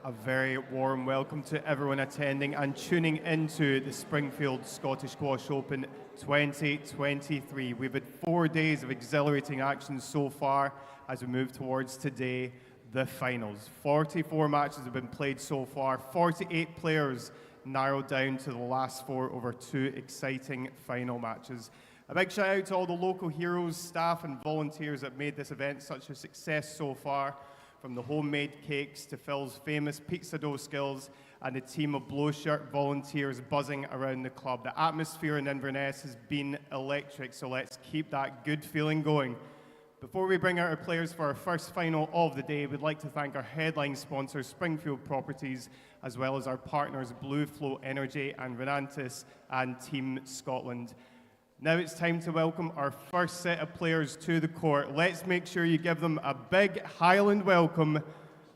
A very warm welcome to everyone attending and tuning into the Springfield Scottish Squash Open 2023. We've had 4 days of exhilarating action so far as we move towards today, the finals. 44 matches have been played so far, 48 players narrowed down to the last 4 over 2 exciting final matches. A big shout out to all the local heroes, staff and volunteers that made this event such a success so far. From the homemade cakes to Phil's famous pizza dough skills and a team of blow shirt volunteers buzzing around the club. The atmosphere in Inverness has been electric, so let's keep that good feeling going. Before we bring out our players for our first final of the day, we'd like to thank our headline sponsors, Springfield Properties, as well as our partners, Blue Flow Energy and Renantis and Team Scotland. Now it's time to welcome our first set of players to the court. Let's make sure you give them a big Highland welcome.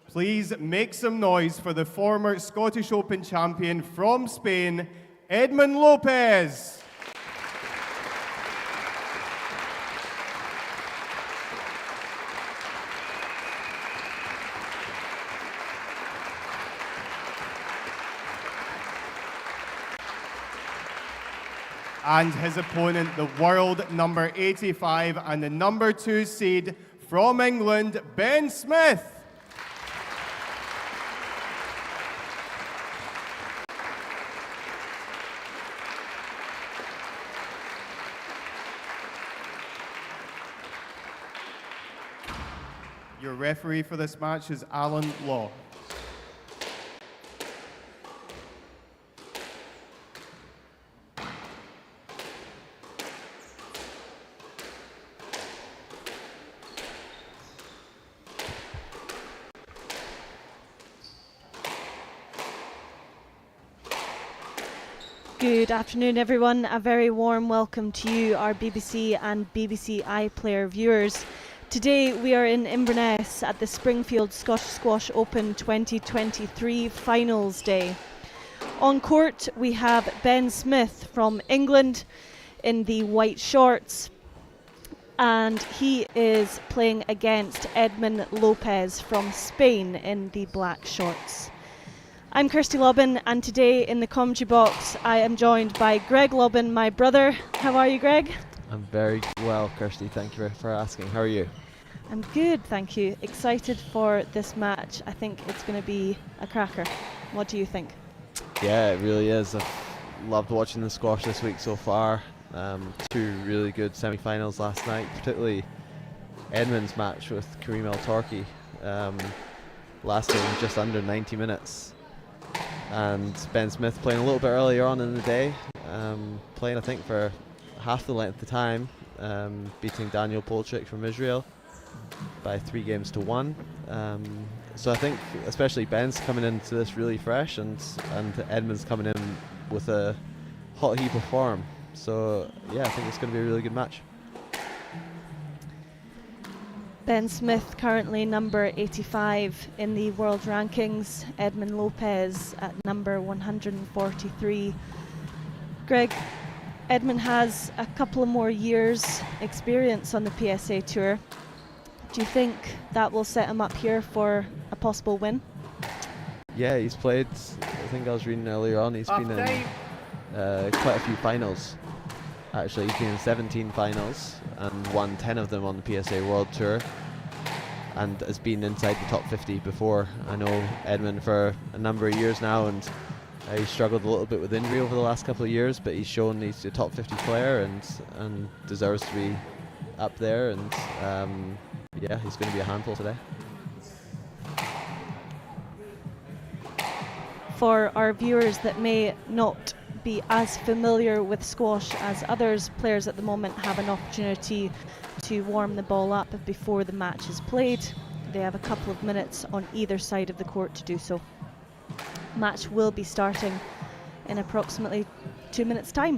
Please make some noise for the former Scottish Open champion from Spain, Edmund Lopez. And his opponent, the world number 85 and the number 2 seed from England, Ben Smith. Your referee for this match is Alan Law. Good afternoon, everyone. A very warm welcome to you, our BBC and BBC iPlayer viewers. Today we are in Inverness at the Springfield Scottish Squash Open 2023 Finals Day. On court we have Ben Smith from England in the white shorts, and he is playing against Edmund Lopez from Spain in the black shorts. I'm Kirsty Lobbin, and today in the commentary box I am joined by Greg Lobbin, my brother. How are you, Greg? I'm very well, Kirsty. Thank you for asking. How are you? I'm good, thank you. Excited for this match. I think it's going to be a cracker. What do you think? Yeah, it really is. I've loved watching the squash this week so far. 2 really good semi-finals last night, particularly Edmund's match with Kareem El-Torki, lasting just under 90 minutes. And Ben Smith playing a little bit earlier on in the day, playing I think for half the length of time, beating Daniel Polchik from Israel by 3 games to 1. So I think especially Ben's coming into this really fresh, and Edmund's coming in with a hot heap of form. So yeah, I think it's going to be a really good match. Ben Smith currently number 85 in the world rankings, Edmund Lopez at number 143. Greg, Edmund has a couple of more years experience on the PSA Tour. Do you think that will set him up here for a possible win? Yeah, he's played, I think I was reading earlier on, he's been in quite a few finals. Actually, he's been in 17 finals and won 10 of them on the PSA World Tour, and has been inside the top 50 before. I know Edmund for a number of years now, and he struggled a little bit with injury over the last couple of years, but he's shown he's a top 50 player and deserves to be up there, and yeah, he's going to be a handful today. For our viewers that may not be as familiar with squash as others, players at the moment have an opportunity to warm the ball up before the match is played. They have a couple of minutes on either side of the court to do so. Match will be starting in approximately 2 minutes' time.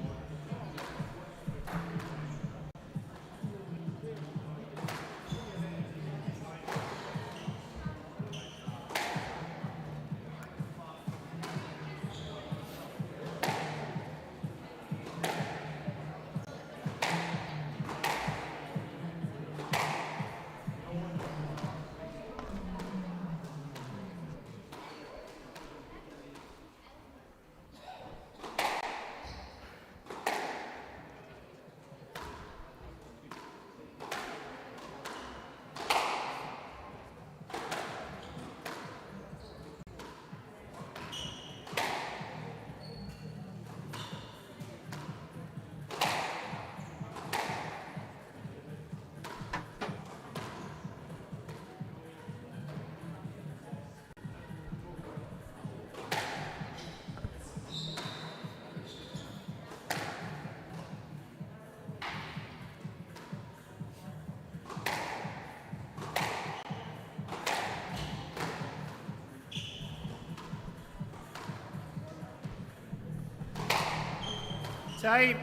Time.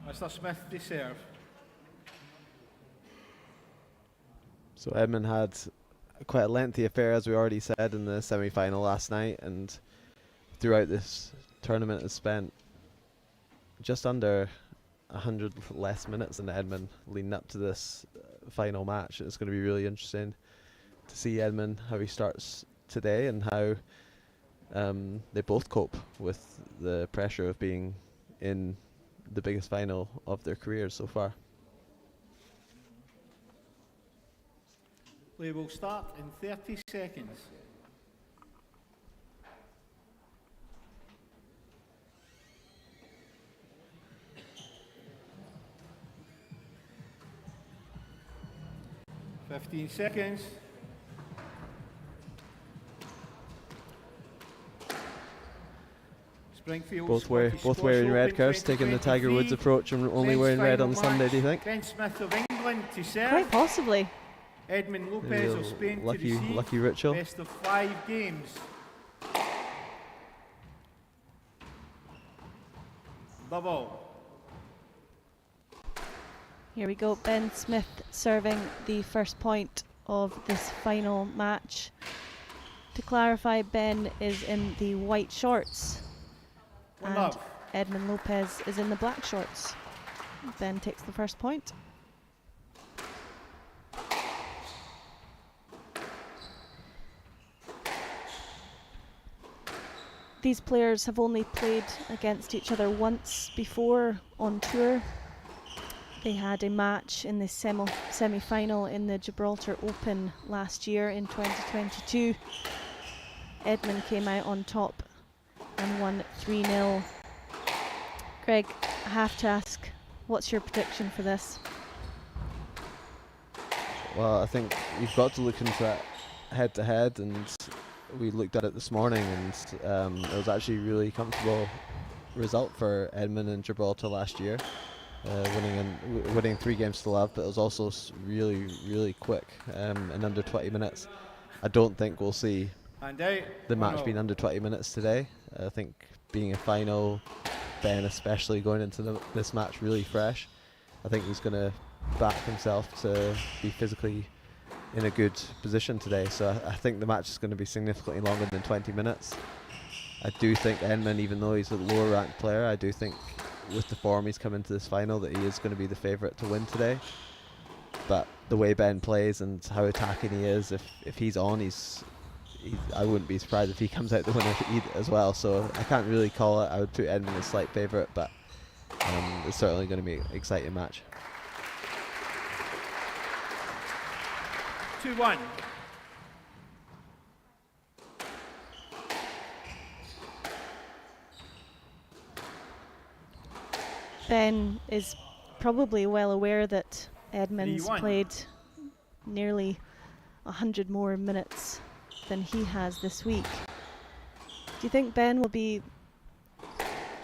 Mr. Smith to serve. So Edmund had quite a lengthy affair, as we already said, in the semi-final last night, and throughout this tournament has spent just under 100 less minutes than Edmund leading up to this final match. It's going to be really interesting to see Edmund, how he starts today and how they both cope with the pressure of being in the biggest final of their careers so far. Play will start in 30 seconds. Fifteen seconds. Springfield Both Scottish wearing Squash red Open cards, taking the Tiger Woods 2023. approach and only Men's wearing red final on Sunday, do you match. think? Ben Smith of England to serve. Quite possibly. Edmund Maybe Lopez a of Spain to lucky receive. ritual. Best of 5 games. Double. Here we go. Ben Smith serving the first point of this final match. To clarify, Ben is in the white shorts One and up. Edmund Lopez is in the black shorts. Ben takes the first point. These players have only played against each other once before on tour. They had a match in the semi-final in the Gibraltar Open last year in 2022. Edmund came out on top and won 3-0. Greg, I have to ask, what's your prediction for this? Well, I think you've got to look into that head-to-head, and we looked at it this morning, and it was actually a really comfortable result for Edmund in Gibraltar last year, winning 3 games to love, but it was also really, really quick, in under 20 minutes. I don't think we'll see And out. the One match all. being under 20 minutes today. I think being a final, Ben especially going into this match really fresh, I think he's going to back himself to be physically in a good position today. So I think the match is going to be significantly longer than 20 minutes. I do think Edmund, even though he's a lower ranked player, I do think with the form he's come into this final that he is going to be the favourite to win today. But the way Ben plays and how attacking he is, if he's on, I wouldn't be surprised if he comes out the winner as well. So I can't really call it. I would put Edmund as slight favourite, but it's certainly going to be an exciting match. 2-1. Ben is probably well aware that Edmund's 3-1. played nearly 100 more minutes than he has this week. Do you think Ben will be,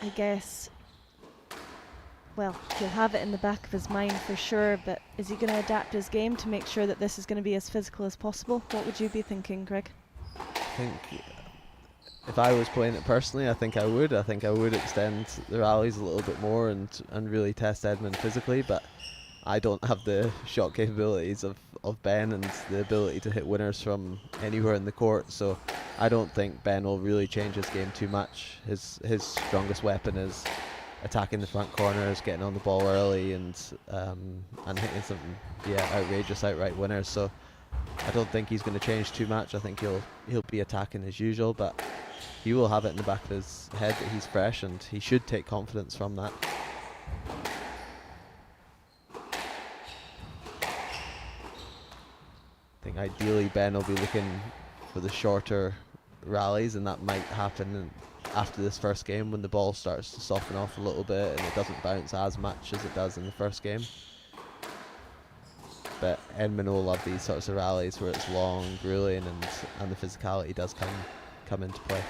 I guess, well, he'll have it in the back of his mind for sure, but is he going to adapt his game to make sure that this is going to be as physical as possible? What would you be thinking, Greg? I think if I was playing it personally, I think I would. I think I would extend the rallies a little bit more and really test Edmund physically, but I don't have the shot capabilities of Ben and the ability to hit winners from anywhere in the court, so I don't think Ben will really change his game too much. His strongest weapon is attacking the front corners, getting on the ball early, and hitting some outrageous outright winners. So I don't think he's going to change too much. I think he'll be attacking as usual, but he will have it in the back of his head that he's fresh, and he should take confidence from that. I think ideally Ben will be looking for the shorter rallies, and that might happen after this first game when the ball starts to soften off a little bit and it doesn't bounce as much as it does in the first game. But Edmund will love these sorts of rallies where it's long, grueling, and the physicality does come into play.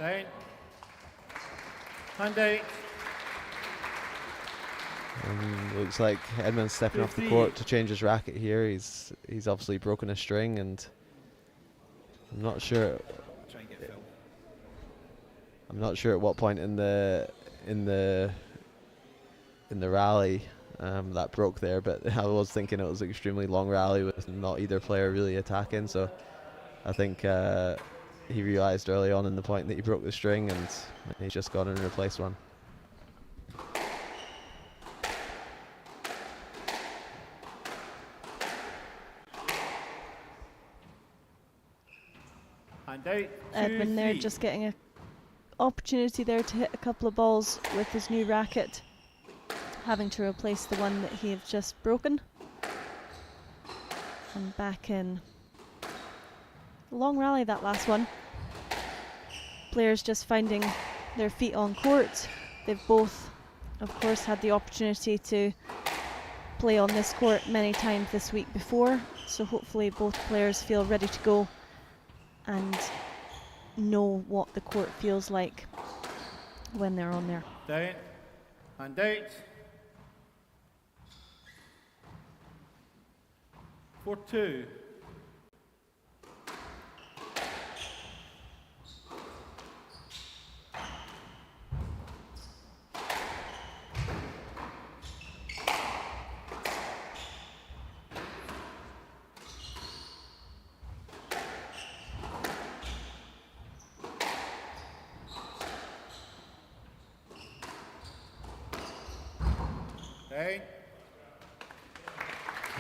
Down. Hand out. Looks like Edmund's stepping off the court to change his racket here. He's obviously broken a string, and I'm not sure. Try and get Phil. I'm not sure at what point in the rally that broke there, but I was thinking it was an extremely long rally with not either player really attacking. So I think he realised early on in the point that he broke the string, and he's just gone and replaced one. Hand out. Edmund there just getting an opportunity there to hit a couple of balls with his new racket, having to replace the one that he had just broken. And back in. Long rally, that last one. Players just finding their feet on court. They've both, of course, had the opportunity to play on this court many times this week before, so hopefully both players feel ready to go and know what the court feels like when they're on there. Down. Hand out. 4-2. Down.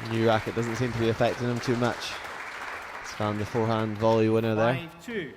New racket doesn't seem to be affecting him too much. He's found the forehand volley winner there. 5-2.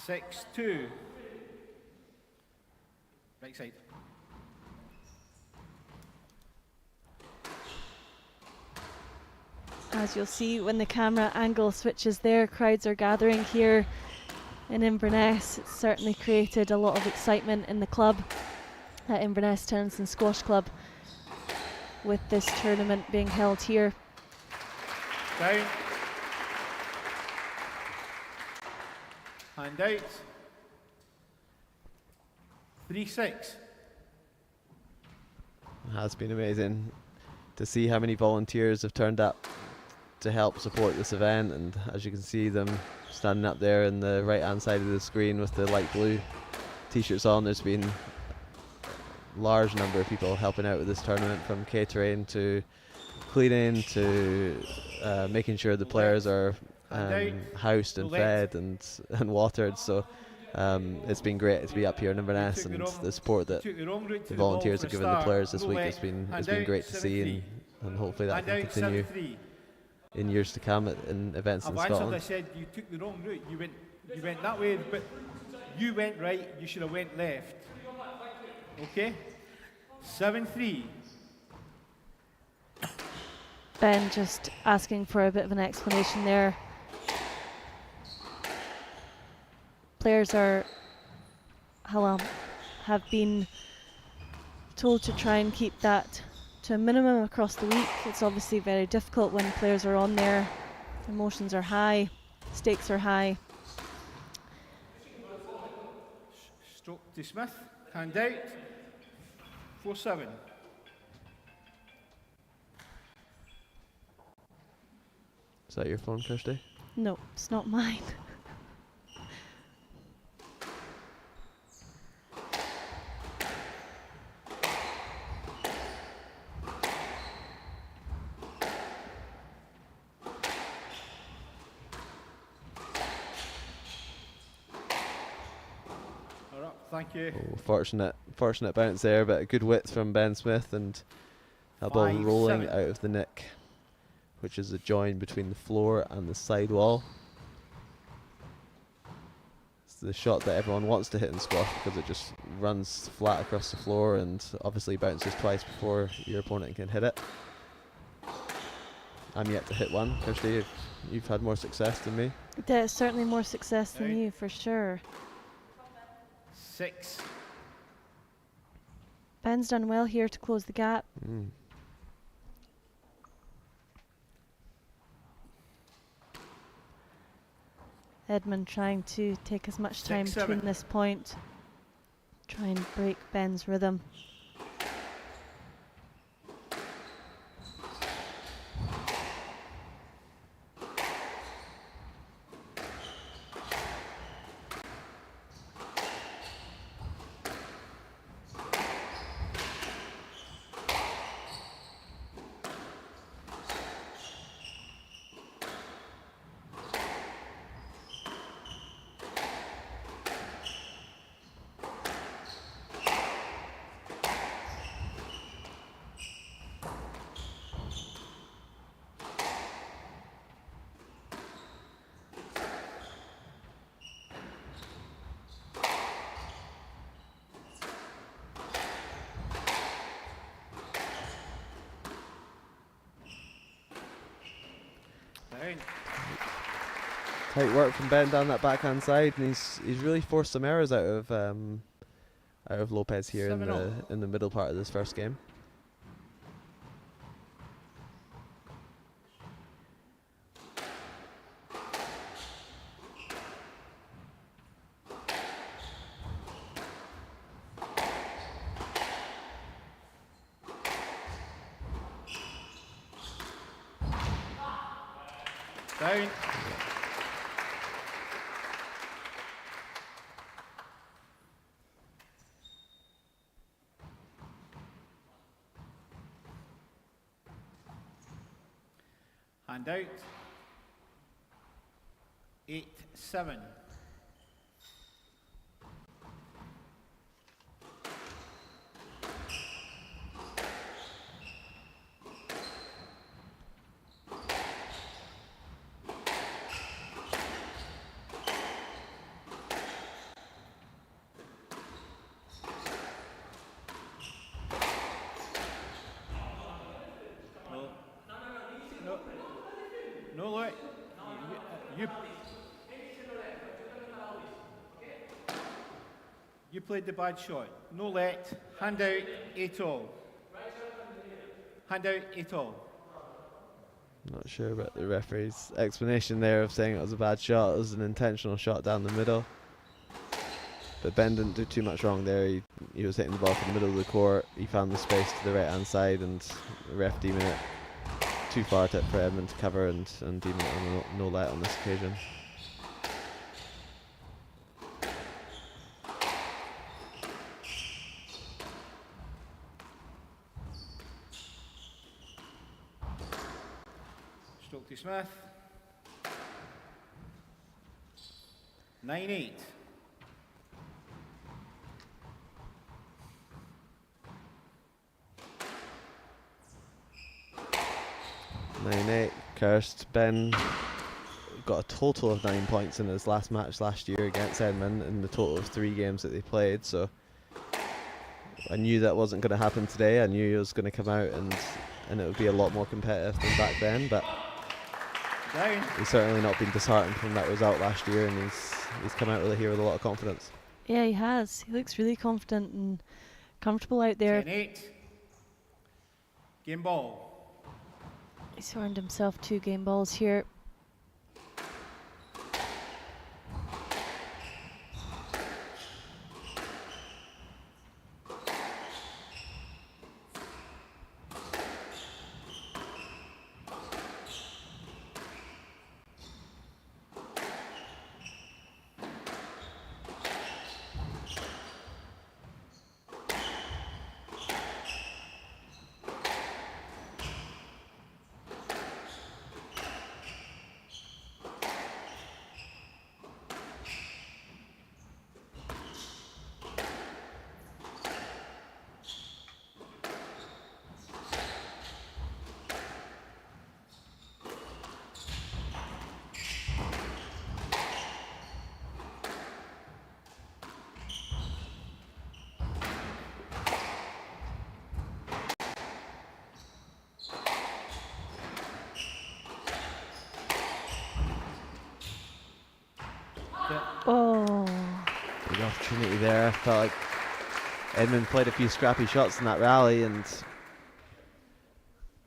Six, 2. Right side. As you'll see when the camera angle switches there, crowds are gathering here in Inverness. It's certainly created a lot of excitement in the club at Inverness Tennis and Squash Club with this tournament being held here. Down. Hand out. 3-6. It has been amazing to see how many volunteers have turned up to help support this event, and as you can see them standing up there in the right hand side of the screen with the light blue t-shirts on, there's been a large number of people helping out with this tournament, from catering to cleaning to making sure the players are housed and fed and watered. So it's been great to be up here in Inverness, and the support that the volunteers have given the players this week has been great to see, and hopefully that can continue in years to come in events in Scotland. I said you took the wrong route. You went that way, but you went right. You should have went left. Okay. 7-3. Ben just asking for a bit of an explanation there. Players have been told to try and keep that to a minimum across the week. It's obviously very difficult when players are on there. Emotions are high, stakes are high. Stroke to Smith. Hand out. 4-7. Is that your phone, Kirsty? No, it's not mine. Thank you. Oh, fortunate bounce there, but a good width from Ben Smith, and that ball 5-7. rolling out of the nick, which is a join between the floor and the sidewall. It's the shot that everyone wants to hit in squash because it just runs flat across the floor and obviously bounces twice before your opponent can hit it. I'm yet to hit one. Kirsty, you've had more success than me. There's certainly more success than Right. you, for sure. 6. Ben's done well here to close the gap. Edmund trying to take as much time 6, between 7. this point. Try and break Ben's rhythm. Down. Tight work from Ben down that backhand side, and he's really forced some errors out of Lopez here in 7-0. the middle part of this first game. Down. Hand out. 8-7. No. No, look. You played the bad shot. No let. Hand out 8-all. Hand out 8-all. Not sure about the referee's explanation there of saying it was a bad shot. It was an intentional shot down the middle. But Ben didn't do too much wrong there. He was hitting the ball from the middle of the court. He found the space to the right hand side, and the ref deeming it too far for Edmund to cover and deeming it a no let on this occasion. Stokely Smith. 9-8. 9-8. Cursed. Ben got a total of 9 points in his last match last year against Edmund in the total of 3 games that they played, so I knew that wasn't going to happen today. I knew he was going to come out and it would be a lot more competitive than back then, but Down. he's certainly not been disheartened from that result last year, and he's come out here with a lot of confidence. Yeah, he has. He looks really confident and comfortable out there. 10-8. Game ball. He's earned himself 2 game balls here. Oh. Big opportunity there. Felt like Edmund played a few scrappy shots in that rally, and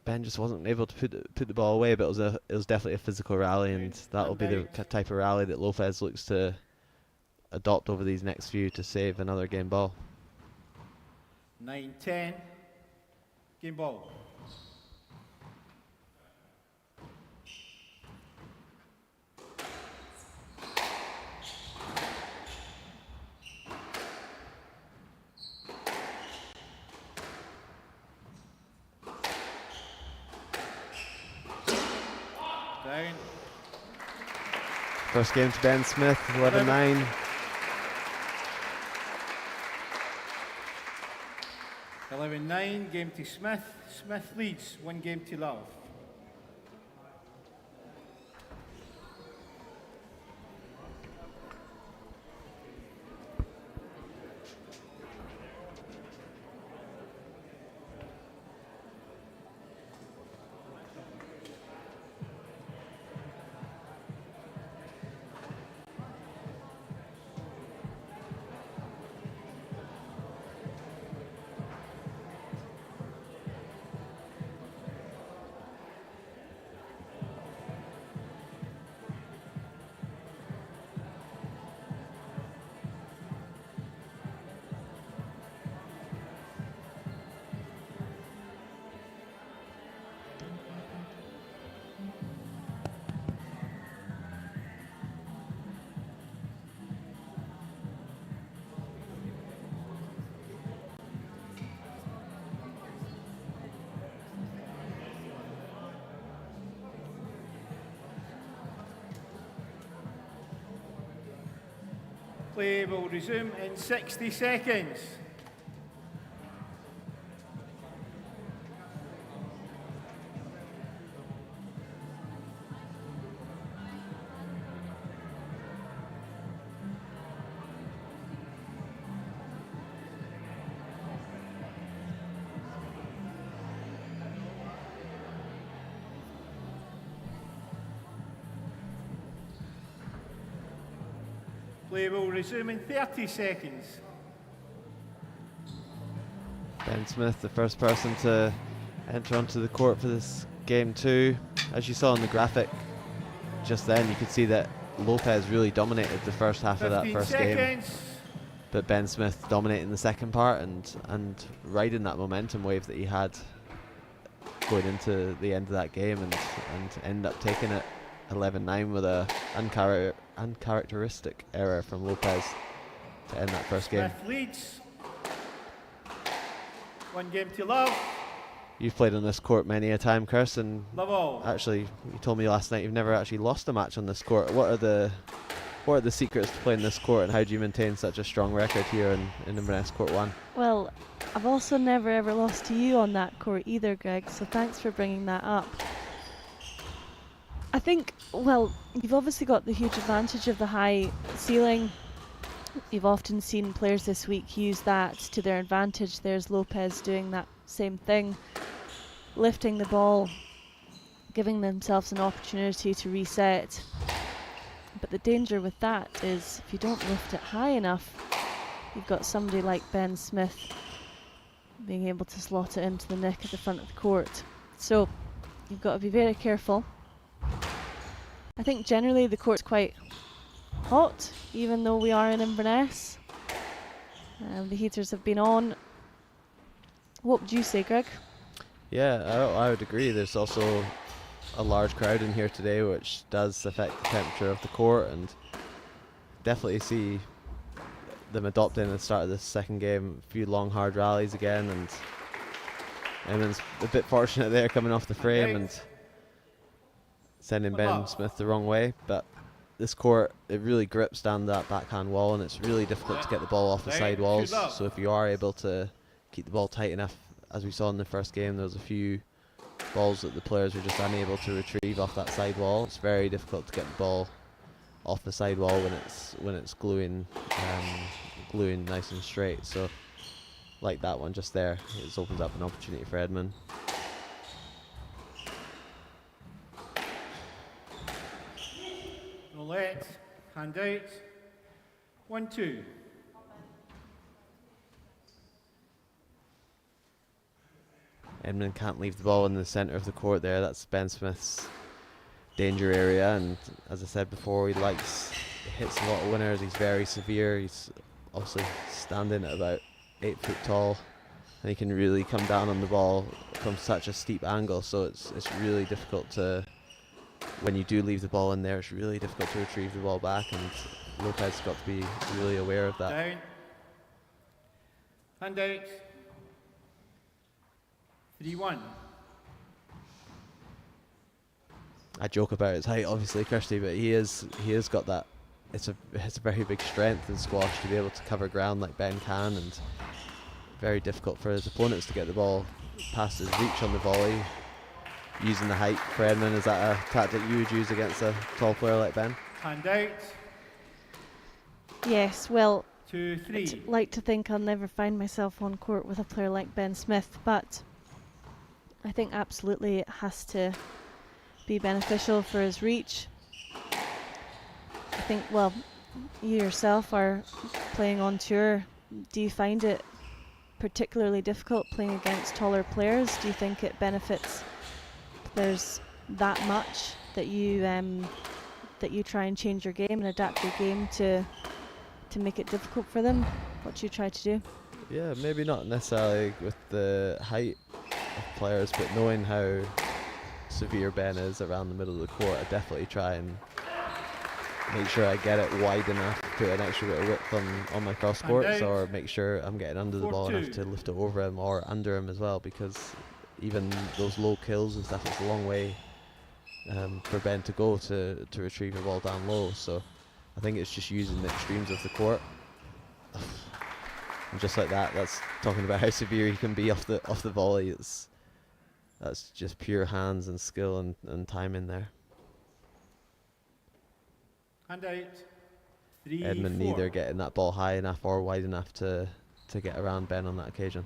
Ben just wasn't able to put the ball away. But it was definitely a physical rally, and that will be the type of rally that Lopez looks to adopt over these next few to save another game ball. 9-10. Game ball. Down. First game to Ben Smith, 11-9. 11-9, game to Smith. Smith leads, 1 game to love. Play will resume in 60 seconds. Play will resume in 30 seconds. Ben Smith, the first person to enter onto the court for this game 2. As you saw in the graphic just then, you could see that Lopez really dominated the first half of that first game. But Ben Smith dominating the second part and riding that momentum wave that he had going into the end of that game, and end up taking it 11-9 with a uncharacteristic error from Lopez to end that first game. Smith leads. 1 game to love. You've played on this court many a time, Kirsten. Love all. Actually, you told me last night you've never actually lost a match on this court. What are the secrets to playing this court, and how do you maintain such a strong record here in Inverness Court 1? Well, I've also never ever lost to you on that court either, Greg, so thanks for bringing that up. I think, well, you've obviously got the huge advantage of the high ceiling. You've often seen players this week use that to their advantage. There's Lopez doing that same thing, lifting the ball, giving themselves an opportunity to reset. But the danger with that is if you don't lift it high enough, you've got somebody like Ben Smith being able to slot it into the nick at the front of the court. So you've got to be very careful. I think generally the court's quite hot, even though we are in Inverness. The heaters have been on. What would you say, Greg? Yeah, I would agree. There's also a large crowd in here today, which does affect the temperature of the court, and definitely see them adopting at the start of this second game a few long hard rallies again, and Eamon's a bit fortunate there coming off the frame and sending Ben Smith the wrong way. But this court, it really grips down that backhand wall, and it's really difficult to get the ball off the side walls. So if you are able to keep the ball tight enough, as we saw in the first game, there was a few balls that the players were just unable to retrieve off that side wall. It's very difficult to get the ball off the side wall when it's gluing nice and straight. So like that one just there, it opens up an opportunity for Edmund. Roulette, hand out. 1-2. Edmund can't leave the ball in the centre of the court there. That's Ben Smith's danger area, and as I said before, he hits a lot of winners. He's very severe. He's obviously standing at about 8 foot tall, and he can really come down on the ball from such a steep angle, so it's really difficult to, when you do leave the ball in there, it's really difficult to retrieve the ball back, and Lopez got to be really aware of that. Down. Hand out. 3-1. I joke about his height, obviously, Kirsty, but he has got that. It's a very big strength in squash to be able to cover ground like Ben can, and very difficult for his opponents to get the ball past his reach on the volley. Using the height for Edmund, is that a tactic you would use against a tall player like Ben? Hand out. Yes, well, 2-3. I'd like to think I'll never find myself on court with a player like Ben Smith, but I think absolutely it has to be beneficial for his reach. I think, well, you yourself are playing on tour. Do you find it particularly difficult playing against taller players? Do you think it benefits players that much that you try and change your game and adapt your game to make it difficult for them? What do you try to do? Yeah, maybe not necessarily with the height of players, but knowing how severe Ben is around the middle of the court, I definitely try and make sure I get it wide enough, put an extra bit of width on my cross courts, or make sure I'm getting under the ball enough to lift it over him or under him as well, because even those low kills and stuff, it's a long way for Ben to go to retrieve the ball down low. So I think it's just using the extremes of the court. And just like that, that's talking about how severe he can be off the volley. That's just pure hands and skill and timing there. Hand out. 3-4. Edmund neither getting that ball high enough or wide enough to get around Ben on that occasion.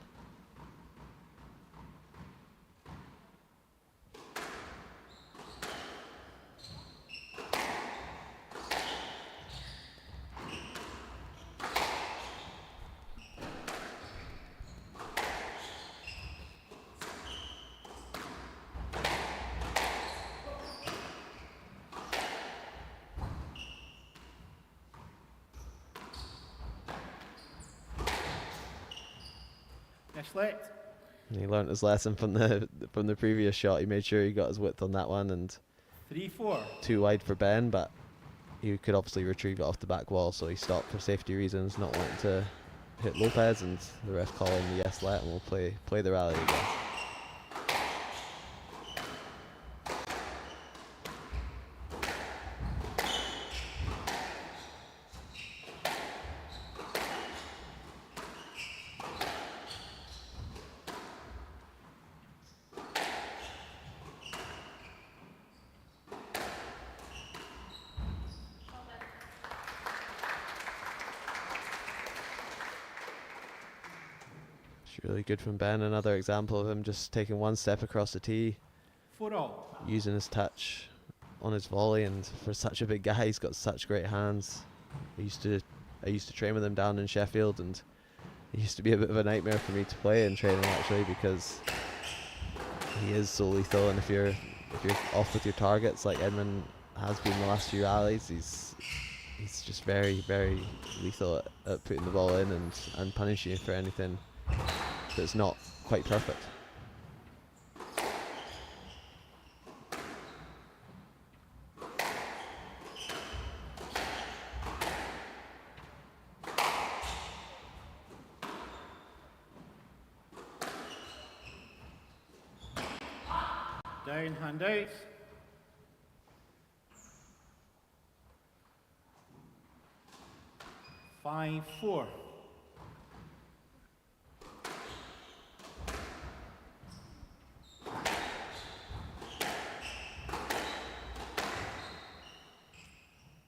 Select. He learnt his lesson from the previous shot. He made sure he got his width on that one, and 3-4. too wide for Ben, but he could obviously retrieve it off the back wall, so he stopped for safety reasons, not wanting to hit Lopez, and the ref calling the yes let, and we'll play the rally again. Really good from Ben. Another example of him just taking one step across the tee, 4-all. using his touch on his volley, and for such a big guy, he's got such great hands. I used to train with him down in Sheffield, and he used to be a bit of a nightmare for me to play in training, actually, because he is so lethal, and if you're off with your targets like Edmund has been the last few rallies, he's just very, very lethal at putting the ball in and punishing you for anything that's not quite perfect. Down, hand out. 5-4.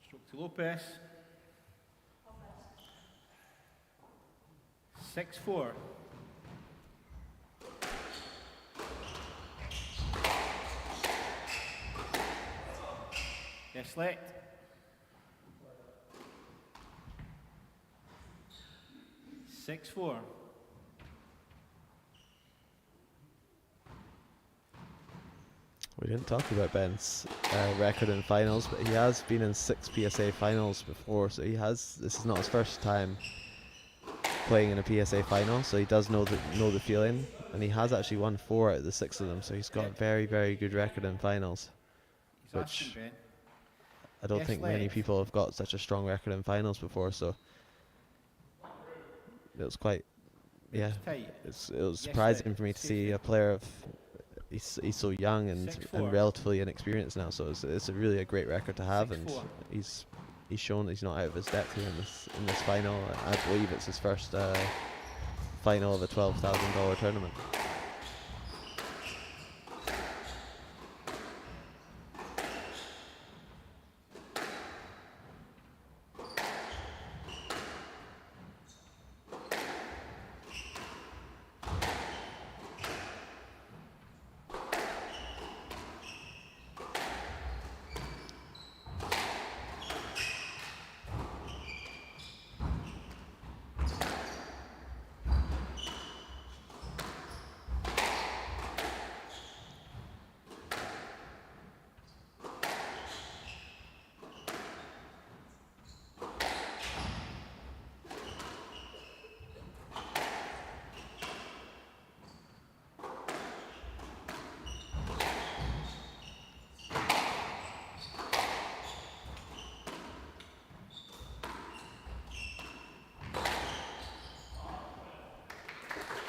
Stroke to Lopez. 6-4. Yes, select. 6-4. We didn't talk about Ben's record in finals, but he has been in 6 PSA finals before, so this is not his first time playing in a PSA final, so he does know the feeling, and he has actually won 4 out of the 6 of them, so he's got a very, very good record in finals, He's asking, which Ben. I don't Yes, think many left. people have got such a strong record in finals before, so it was quite, yeah, It's tight. it was Yes, surprising left. for me to Safety. see a player of, he's so young and 6-4. relatively inexperienced now, so it's a really a great record to have, and 6-4. he's shown that he's not out of his depth here in this final. I believe it's his first final of a $12,000 tournament.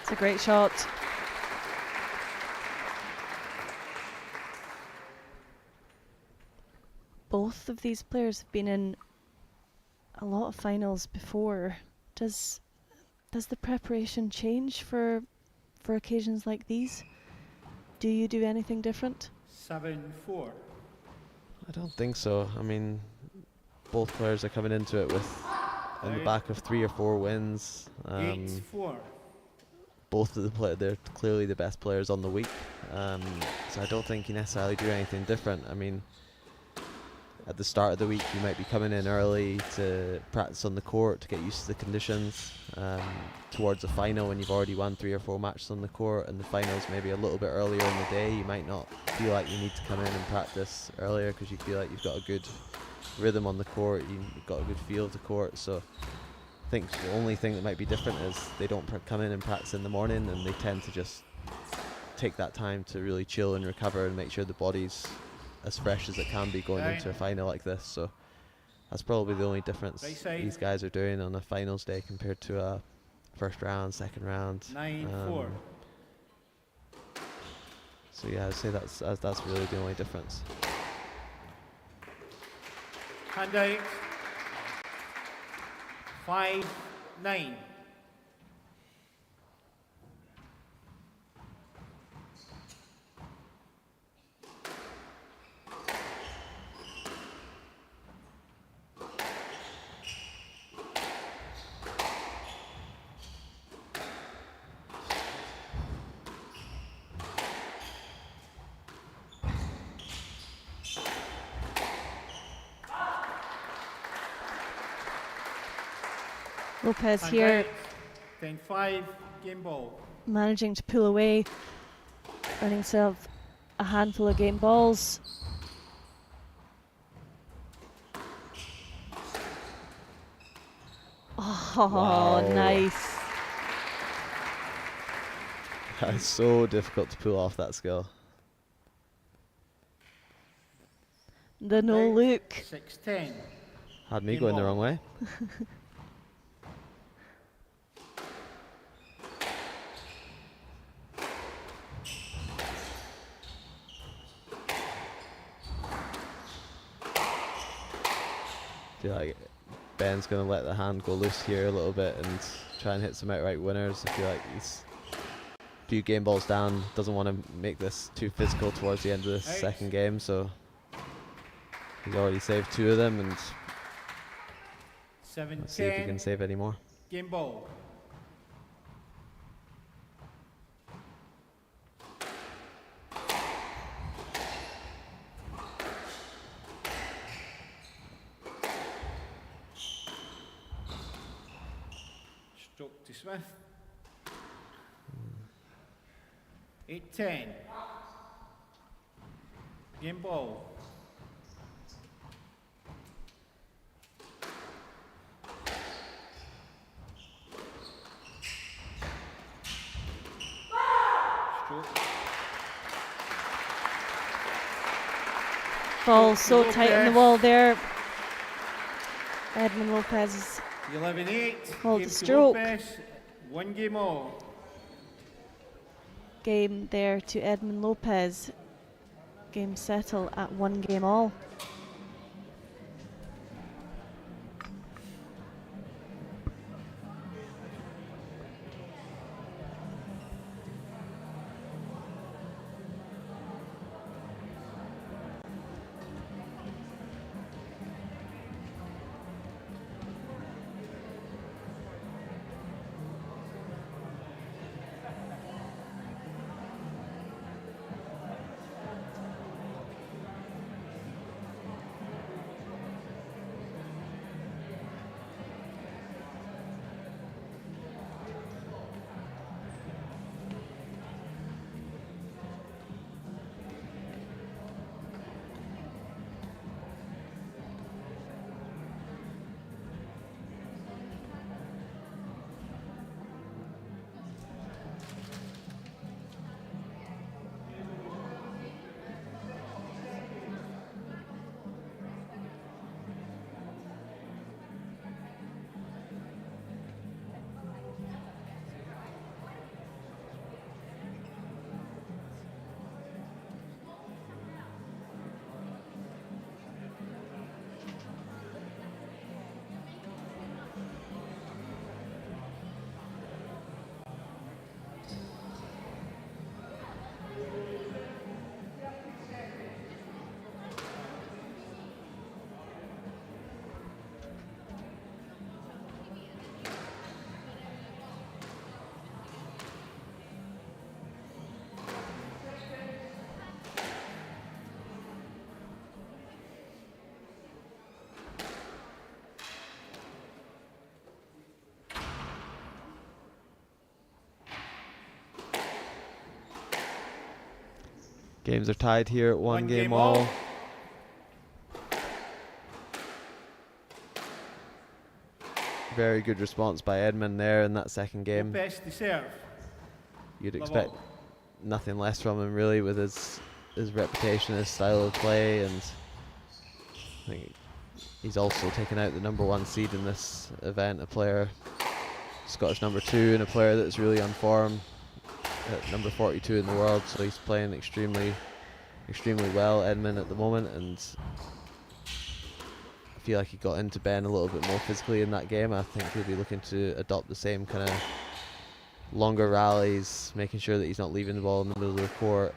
It's a great shot. Both of these players have been in a lot of finals before. Does the preparation change for occasions like these? Do you do anything different? 7-4. I don't think so. I mean, both players are coming into it with on the back of 3 or 4 wins. 8-4. Both of they're clearly the best players on the week, so I don't think you necessarily do anything different. I mean, at the start of the week you might be coming in early to practice on the court to get used to the conditions. Towards the final, when you've already won 3 or 4 matches on the court, and the finals maybe a little bit earlier in the day, you might not feel like you need to come in and practice earlier because you feel like you've got a good rhythm on the court, you've got a good feel of the court. So I think the only thing that might be different is they don't come in and practice in the morning, and they tend to just take that time to really chill and recover and make sure the body's as fresh as it can be going into a final like this. So that's probably the only difference these guys are doing on a finals day compared to a first round, second round. 9-4. So yeah, I'd say that's really the only difference. Hand out. 5-9. Lopez Hand here out. 10-5. Game ball. managing to pull away, earning himself a handful of game balls. Oh, Wow. nice. It's so difficult to pull off that skill. The no look. 6-10. Had me Game going the ball. wrong way. Feel like Ben's going to let the hand go loose here a little bit and try and hit some outright winners. I feel like he's a few game balls down, doesn't want to make this too physical towards the end of this second game, so he's already saved 2 of them, and let's see if he can 7-10. save any more. Game ball. Stroke to Smith. 8-10. Game ball. Stroke. Ball so tight on the wall there. Edmund Lopez is 11-8. called Game a to stroke. Lopez. 1 game all. Game there to Edmund Lopez. Game settle at 1 game all. Games are tied here at 1 game all. Very good response by Edmund there in that second game. Best to serve. You'd expect nothing less from him really, with his reputation, his style of play, and I think he's also taken out the #1 seed in this event, a player, Scottish #2, and a player that's really on form at number 42 in the world, so he's playing extremely well, Edmund, at the moment, and I feel like he got into Ben a little bit more physically in that game. I think he'll be looking to adopt the same kind of longer rallies, making sure that he's not leaving the ball in the middle of the court,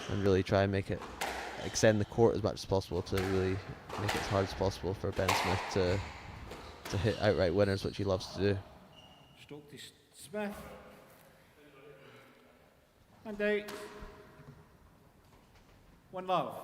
and really try and extend the court as much as possible to really make it as hard as possible for Ben Smith to hit outright winners, which he loves to do. Stroke to Smith. And out. 1 love.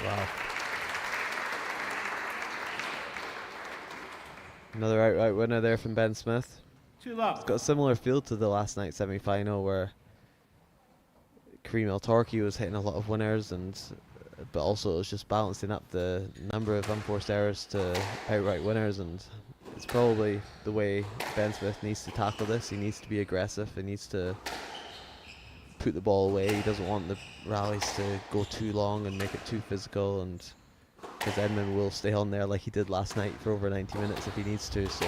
Wow. Another outright winner there from Ben Smith. 2 love. It's got a similar feel to the last night's semi-final, where Kareem El-Torki was hitting a lot of winners, but also it was just balancing up the number of unforced errors to outright winners, and it's probably the way Ben Smith needs to tackle this. He needs to be aggressive. He needs to put the ball away. He doesn't want the rallies to go too long and make it too physical, and because Edmund will stay on there like he did last night for over 90 minutes if he needs to. So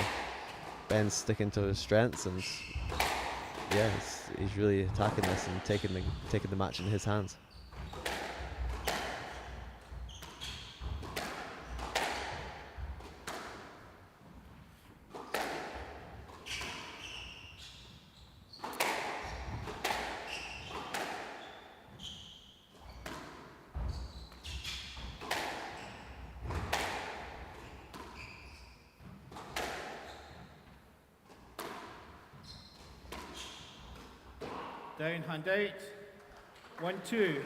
Ben's sticking to his strengths, and yeah, he's really attacking this and taking the match in his hands. Down, hand out. 1-2.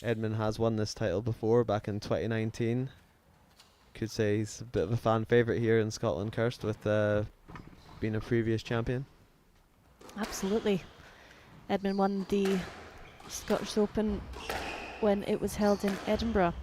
Edmund has won this title before, back in 2019. Could say he's a bit of a fan favourite here in Scotland, Kirst, with being a previous champion. Absolutely. Edmund won the Scottish Open when it was held in Edinburgh.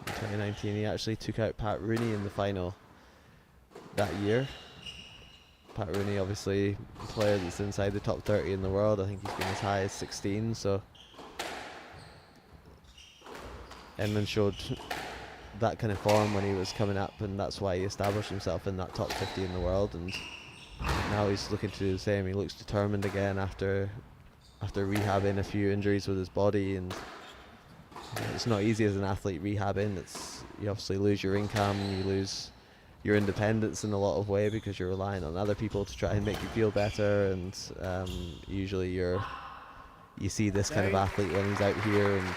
In 2019, he actually took out Pat Rooney in the final that year. Pat Rooney, obviously, a player that's inside the top 30 in the world. I think he's been as high as 16, so Edmund showed that kind of form when he was coming up, and that's why he established himself in that top 50 in the world. And now he's looking to do the same. He looks determined again after rehabbing a few injuries with his body, and it's not easy as an athlete rehabbing. You obviously lose your income, you lose your independence in a lot of way because you're relying on other people to try and make you feel better, and usually you see this kind of athlete when he's out here and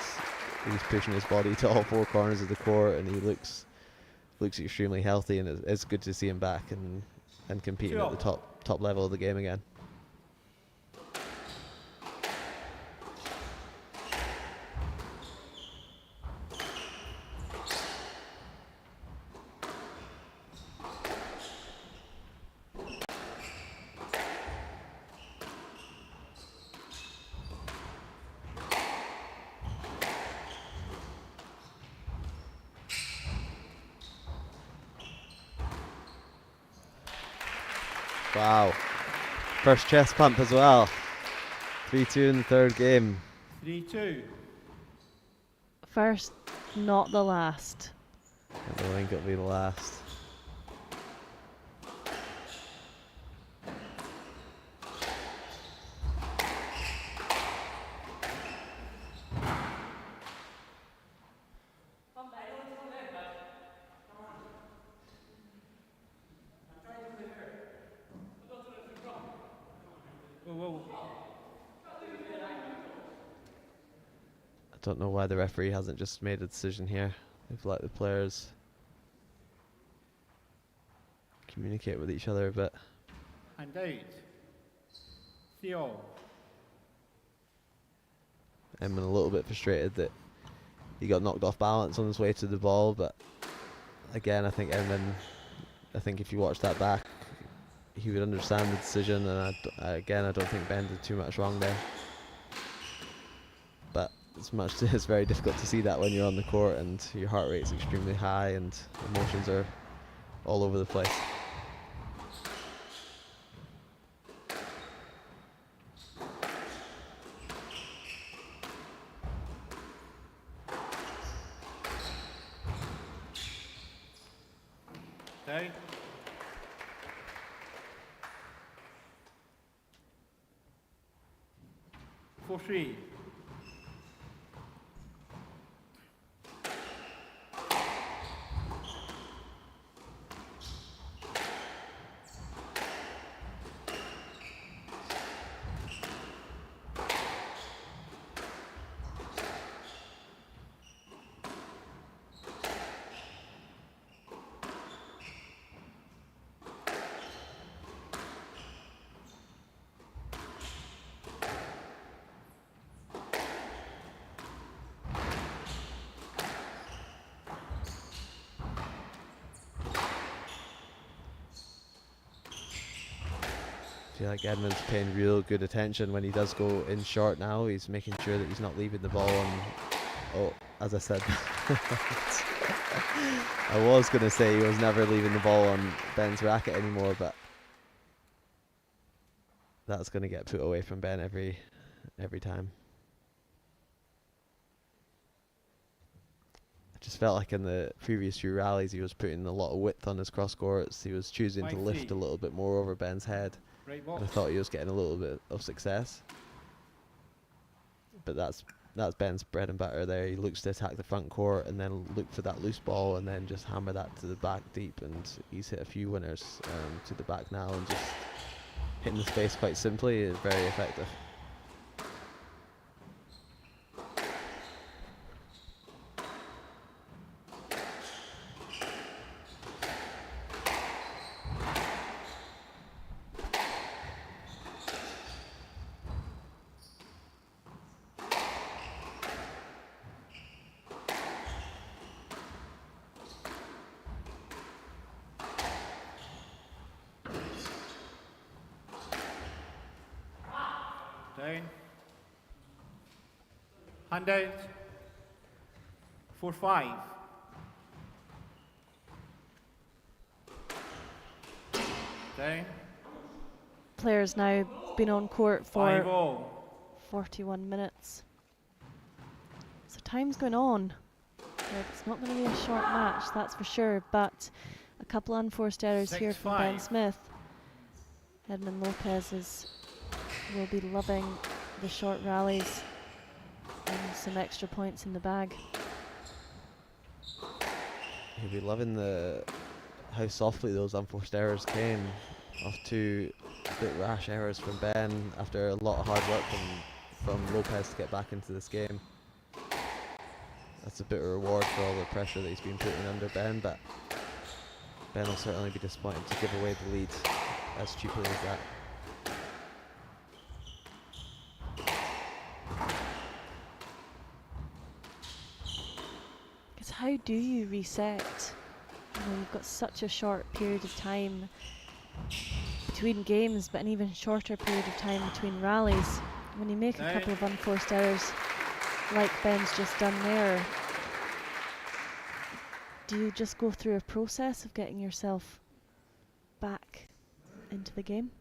he's pushing his body to all four corners of the court, and he looks extremely healthy, and it's good to see him back and competing at the top level of the game again. Wow. First chest pump as well. 3-2 in the third game. 3-2. First, not the last. I don't think it'll be the last. I don't know why the referee hasn't just made a decision here. They've let the players communicate with each other a bit. Hand out. Theo. I'm a little bit frustrated that he got knocked off balance on his way to the ball, but again, I think if you watch that back, he would understand the decision, and I don't think Ben did too much wrong there. But it's very difficult to see that when you're on the court and your heart rate's extremely high and emotions are all over the place. Down. 4-3. I feel like Edmund's paying real good attention when he does go in short now. He's making sure that he's not leaving the ball on. Oh, as I said, I was going to say he was never leaving the ball on Ben's racket anymore, but that's going to get put away from Ben every time. I just felt like in the previous few rallies he was putting a lot of width on his cross courts. He was choosing to lift a little bit more over Ben's head. And I thought he was getting a little bit of success. But that's Ben's bread and butter there. He looks to attack the front court and then look for that loose ball and then just hammer that to the back deep, and he's hit a few winners to the back now, and just hitting the space quite simply is very effective. Down. Hand out. 4-5. Down. Players now been on court for 5-0. 41 minutes. So time's going on. It's not going to be a short match, that's for sure, but a couple unforced errors here from Ben 6-5. Smith. Edmund Lopez will be loving the short rallies and some extra points in the bag. He'll be loving how softly those unforced errors came off two a bit rash errors from Ben after a lot of hard work from Lopez to get back into this game. That's a bit of a reward for all the pressure that he's been putting under Ben, but Ben will certainly be disappointed to give away the lead as cheaply as that. Because how do you reset? You know, you've got such a short period of time between games, but an even shorter period of time between rallies. When you make a couple of unforced errors, like Ben's just done there, do you just go through a process of getting yourself back into the game?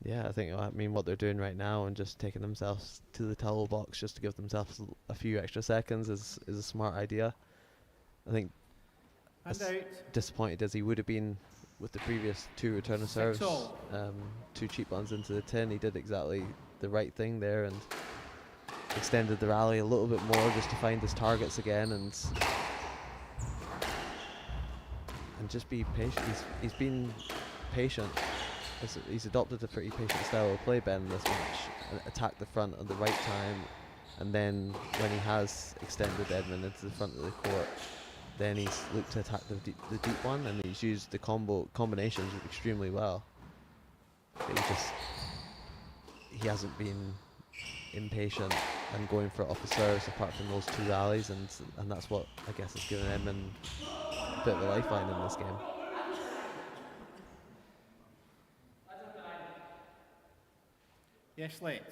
Yeah, I mean what they're doing right now and just taking themselves to the towel box just to give themselves a few extra seconds is a smart idea. I think as disappointed as he would have been with the previous two return of serves, two cheap ones into the tin, he did exactly the right thing there and extended the rally a little bit more just to find his targets again and just be patient. He's been patient. He's adopted a pretty patient style of play, Ben, in this match. Attack the front at the right time, and then when he has extended Edmund into the front of the court, then he's looked to attack the deep one, and he's used the combinations extremely well. But he hasn't been impatient and going for it off the serves apart from those two rallies, and that's what I guess has given Edmund a bit of a lifeline in this game. Yes, late.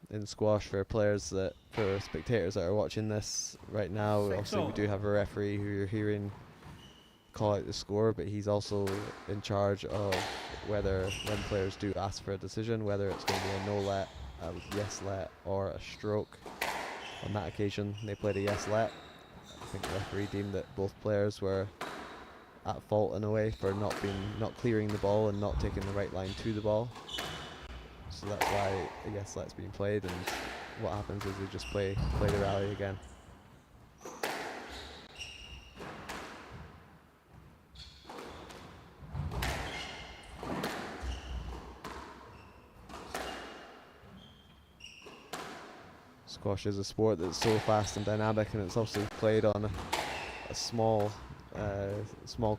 In squash, for spectators that are watching this right now, obviously we do have a referee who you're hearing call out the score, but he's also in charge of when players do ask for a decision, whether it's going to be a no let, a yes let, or a stroke. On that occasion, they played a yes let. I think the referee deemed that both players were at fault in a way for not clearing the ball and not taking the right line to the ball. So that's why a yes let's being played, and what happens is they just play the rally again. Squash is a sport that's so fast and dynamic, and it's obviously played on a small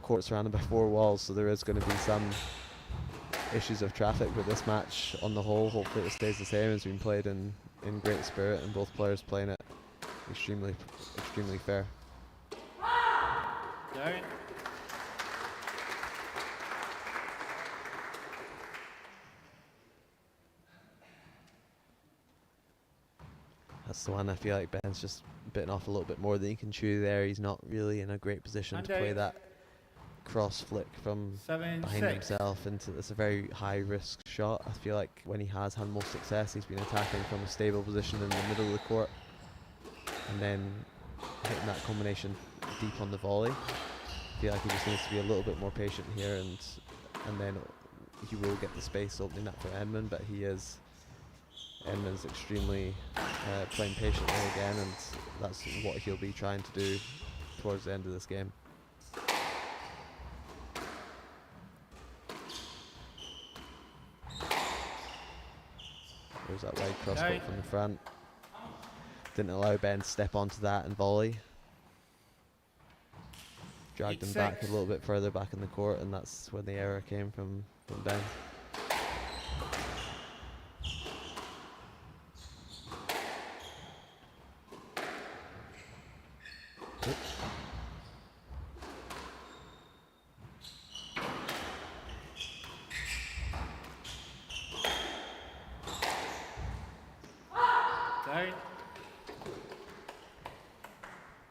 court surrounded by four walls, so there is going to be some issues of traffic with this match. On the whole, hopefully it stays the same. It's been played in great spirit, and both players playing it extremely fair. Down. That's the one I feel like Ben's just bitten off a little bit more than he can chew there. He's not really in a great position And to play out. that cross flick from 7-6. behind himself into. It's a very high risk shot. I feel like when he has had most success, he's been attacking from a stable position in the middle of the court and then hitting that combination deep on the volley. I feel like he just needs to be a little bit more patient here, and then he will get the space opening up for Edmund, but Edmund's extremely playing patiently again, and that's what he'll be trying to do towards the end of this game. There's that wide crosscut from the front. Didn't allow Ben to step onto that and volley. Dragged him back a little bit further back in the court, and that's when the error came from Ben. Down.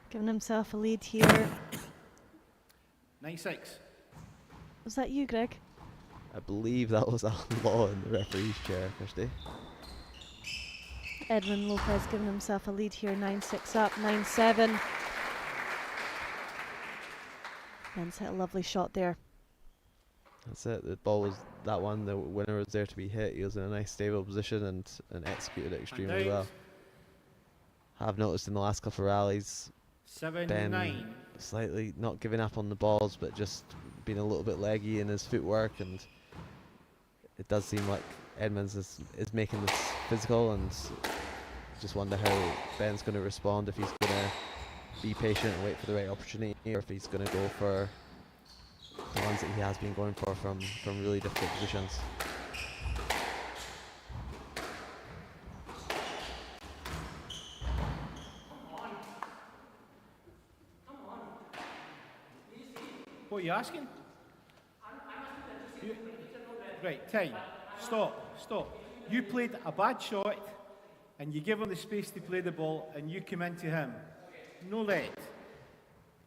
Giving himself a lead here. 9-6. Was that you, Greg? I believe that was Alan Law in the referee's chair, Kirsty. Edwin Lopez giving himself a lead here, 9-6 up, 9-7. Ben's hit a lovely shot there. That's it. The ball was that one. The winner was there to be hit. He was in a nice stable position and executed it extremely well. I've noticed in the last couple of rallies, 7-9. Ben slightly not giving up on the balls, but just being a little bit leggy in his footwork, and it does seem like Edmonds is making this physical, and just wonder how Ben's going to respond, if he's going to be patient and wait for the right opportunity, or if he's going to go for the ones that he has been going for from really difficult positions. What are you asking? Right, time. Stop. You played a bad shot and you give him the space to play the ball and you come into him. No let.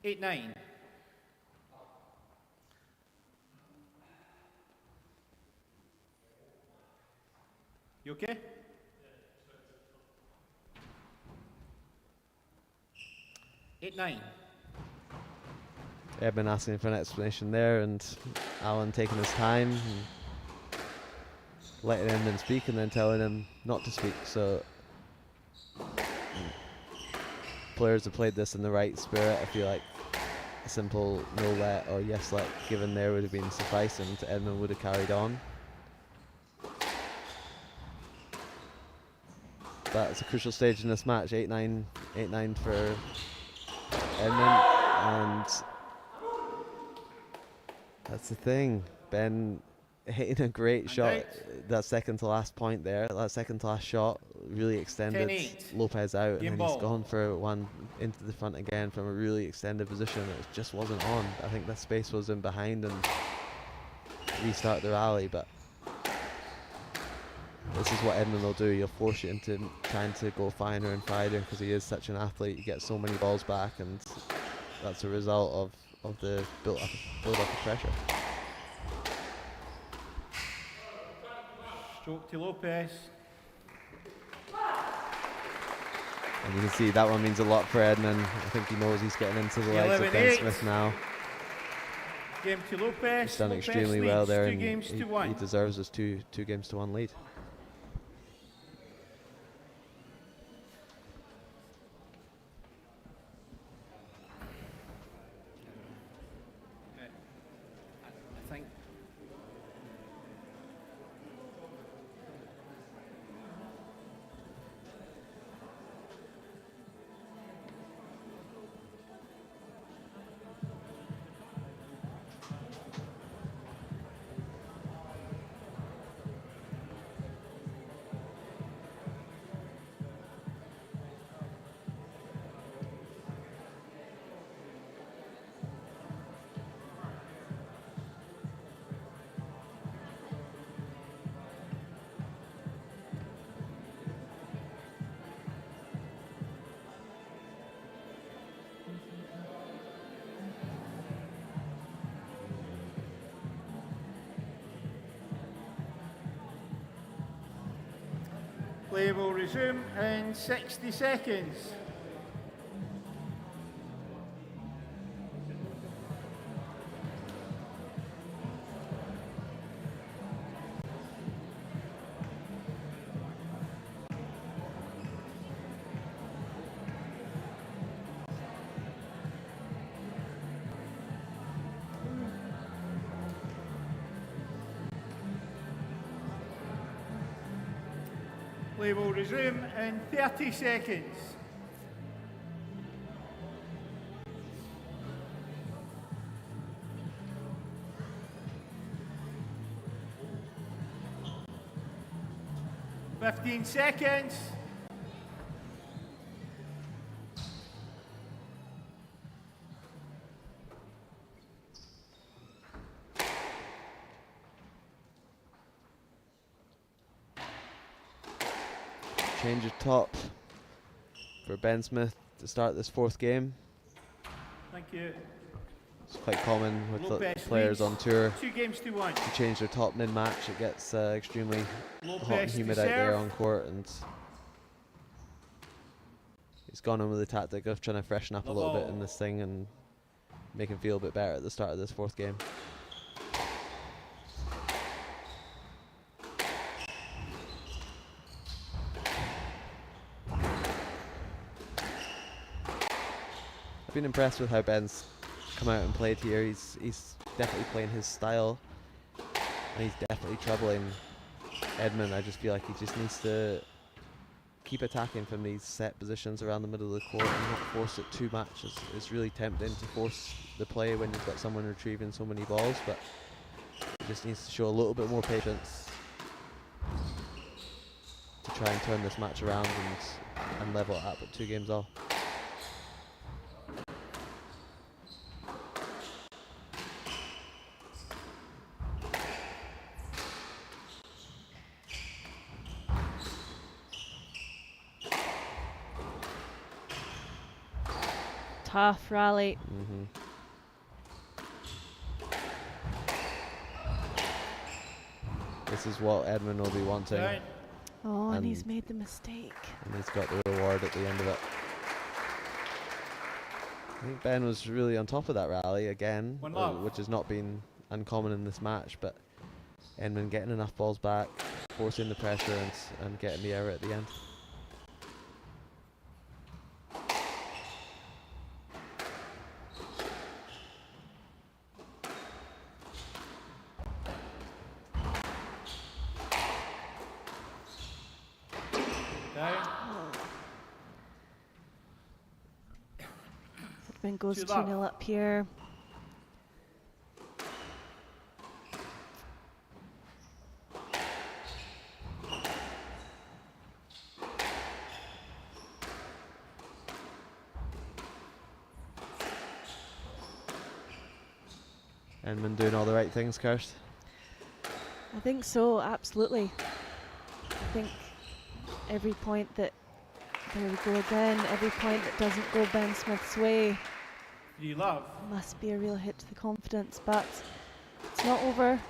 8-9. You okay? Eight, 9. Edmund asking for an explanation there, and Alan taking his time and letting Edmund speak and then telling him not to speak. So players have played this in the right spirit. I feel like a simple no let or yes let given there would have been suffice, and Edmund would have carried on. But it's a crucial stage in this match. 8-9 for Edmund, and that's the thing. Ben hitting a great shot. That second to last point there, that second to last shot really extended 10-8. Lopez out, Game and then ball. he's gone for one into the front again from a really extended position. It just wasn't on. I think that space was in behind and restart the rally, but this is what Edmund will do. He'll force you into trying to go finer and finer because he is such an athlete. He gets so many balls back, and that's a result of the build up of pressure. Stroke to Lopez. And you can see that one means a lot for Edmund. I think he knows he's getting into the legs of Ben 11-8. Smith now. Game to Lopez. He's done Lopez extremely leads well there, 2 and games to 1. he deserves his two games to 1 lead. I think. Play will resume in 60 seconds. Play will resume in 30 seconds. Fifteen seconds. Change of top for Ben Smith to start this fourth game. Thank you. It's quite common with the Lopez players leads on tour 2-1. to change their top mid-match. It gets extremely hot and Lopez to humid out there serve. on court, and he's gone in with the tactic of trying to freshen up a little bit in this thing and make him feel a bit better at the start of this fourth game. I've been impressed with how Ben's come out and played here. He's definitely playing his style, and he's definitely troubling Edmund. I just feel like he just needs to keep attacking from these set positions around the middle of the court and not force it too much. It's really tempting to force the play when you've got someone retrieving so many balls, but he just needs to show a little bit more patience to try and turn this match around and level it up at 2 games all. Tough rally. This is what Edmund will be wanting. Right. Oh, and he's made the mistake. And he's got the reward at the end of it. I think Ben was really on top of that rally again, which has not been uncommon in this match, but Edmund getting enough balls back, forcing the pressure and getting the error at the end. Edmund goes 2 love. 2-0 up here. Edmund doing all the right things, Kirst. I think so, absolutely. I think every point that, there we go again, every point that doesn't go Ben Smith's way You love. must be a real hit to the confidence, but it's not over.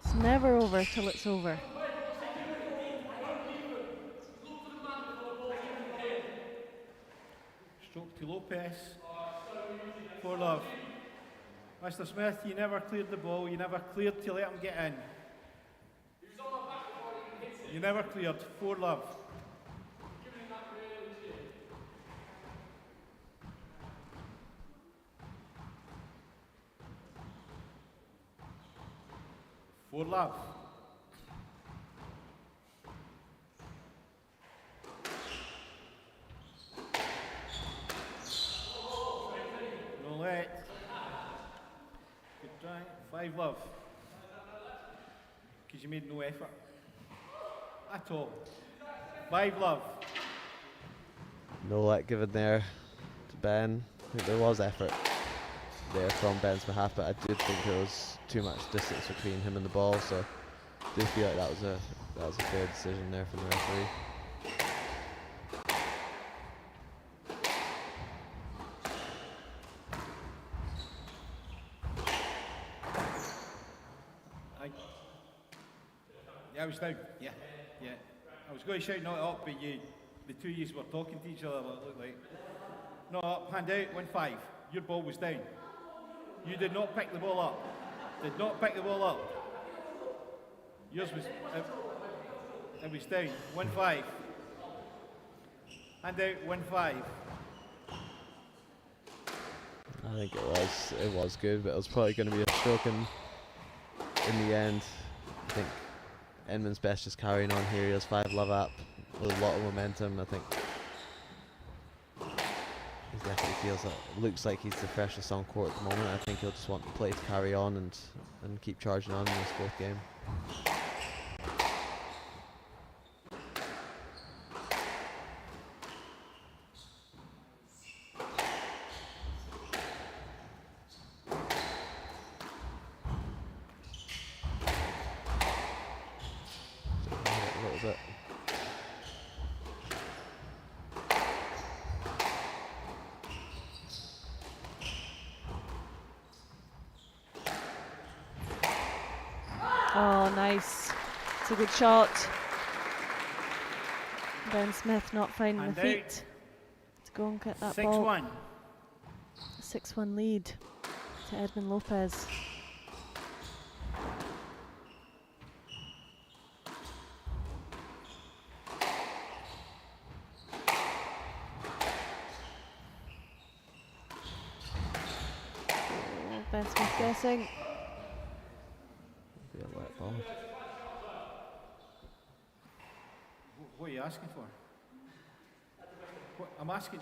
It's never over till it's over. Stroke to Lopez. 4 love. Mr. Smith, you never cleared the ball. You never cleared to let him get in. You never cleared. 4 love. For love. No let. Good try. 5 love. Because you made no effort at all. 5 love. No let given there to Ben. I think there was effort there from Ben's behalf, but I did think there was too much distance between him and the ball, so I do feel like that was a fair decision there from the referee. Yeah, I was down. Yeah. I was going to shout not up, but the two of you were talking to each other, it looked like. Not up, hand out, 1-5. Your ball was down. You did not pick the ball up. Did not pick the ball up. Yours was, it was down, 1-5. Hand out, 1-5. I think it was good, but it was probably going to be a stroke in the end. I think Edmund's best just carrying on here. He has 5 love up with a lot of momentum. I think he definitely feels that looks like he's the freshest on court at the moment. I think he'll just want the play to carry on and keep charging on in this fourth game. Oh, nice. It's a good shot. Ben Smith not finding And the feet to go and get that 6-1. ball. 6-1 lead to Edmund Lopez. Oh, Ben Smith guessing. Be a wet ball. What are you asking for? What, I'm asking,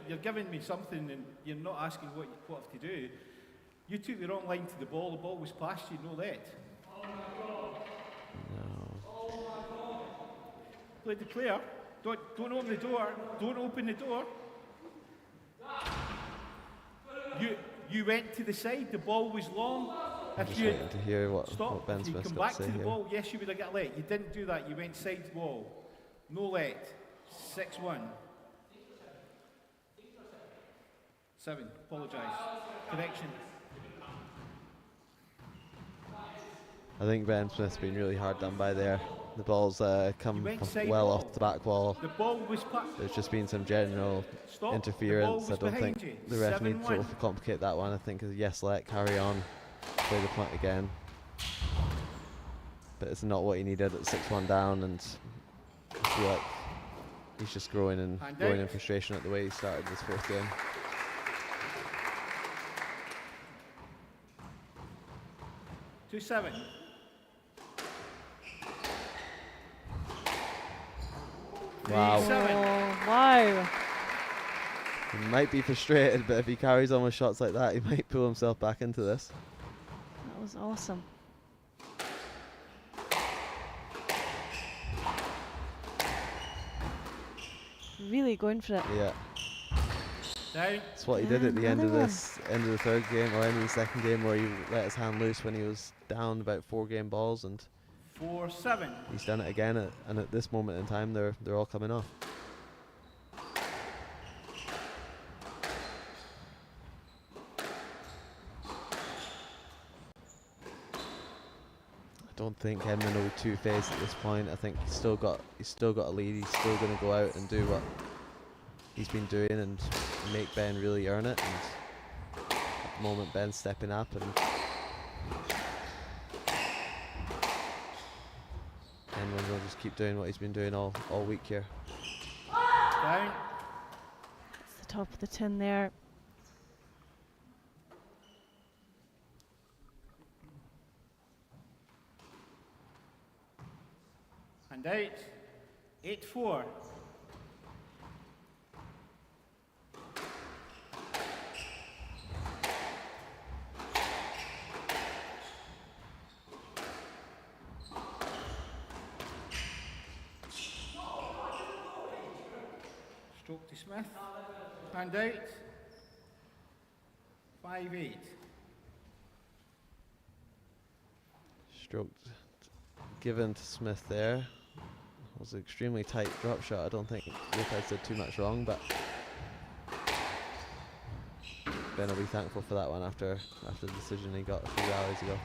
you're giving me something and you're not asking what to do. You took the wrong line to the ball was past you, no let. No. Play the player, don't open the door, don't open the door. You went to the side, the ball was long. I'm If just you waiting to hear what Ben if you Smith's come got back to to say the here. ball, yes, you would have got let. You didn't do that. You went side wall. No let. 6-1. 7. Apologise. Correction. I think Ben Smith's been really hard done by there. The ball's come went from side well wall. off the back wall. The ball was There's just been some general Stop. interference. The I ball was don't think behind the you. ref needs to 7-1. overcomplicate that one. I think a yes, let carry on, play the point again. But it's not what he needed at 6-1 down, and I feel like he's just growing in frustration at the way he started this fourth game. Two 7. Wow. 7. Oh, wow. He might be frustrated, but if he carries on with shots like that, he might pull himself back into this. That was awesome. Really going for it. Yeah. Down. That's what he did at the end of Another one. this, end of the third game, or end of the second game, where he let his hand loose when he was down about 4 game balls, and 4-7. he's done it again. And at this moment in time, they're all coming off. I don't think Edmund will be too-faced at this point. I think he's still got a lead. He's still going to go out and do what he's been doing and make Ben really earn it. And at the moment, Ben's stepping up, and Edmund will just keep doing what he's been doing all week here. Down. It's the top of the tin there. And out. 8-4. Stroke to Smith. Hand out. 5-8. Stroke given to Smith there. It was an extremely tight drop shot. I don't think Lopez did too much wrong, but Ben will be thankful for that one after the decision he got a few hours ago.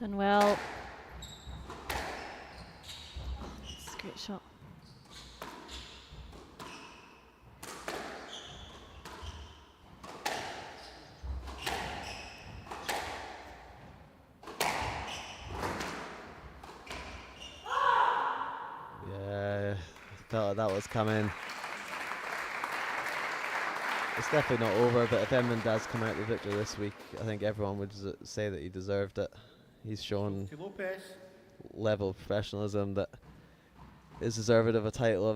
Done well. That's a great shot. Yeah, felt like that was coming. It's definitely not over, but if Edmund does come out the victor this week, I think everyone would say that he deserved it. He's shown level of professionalism that is deserving of a title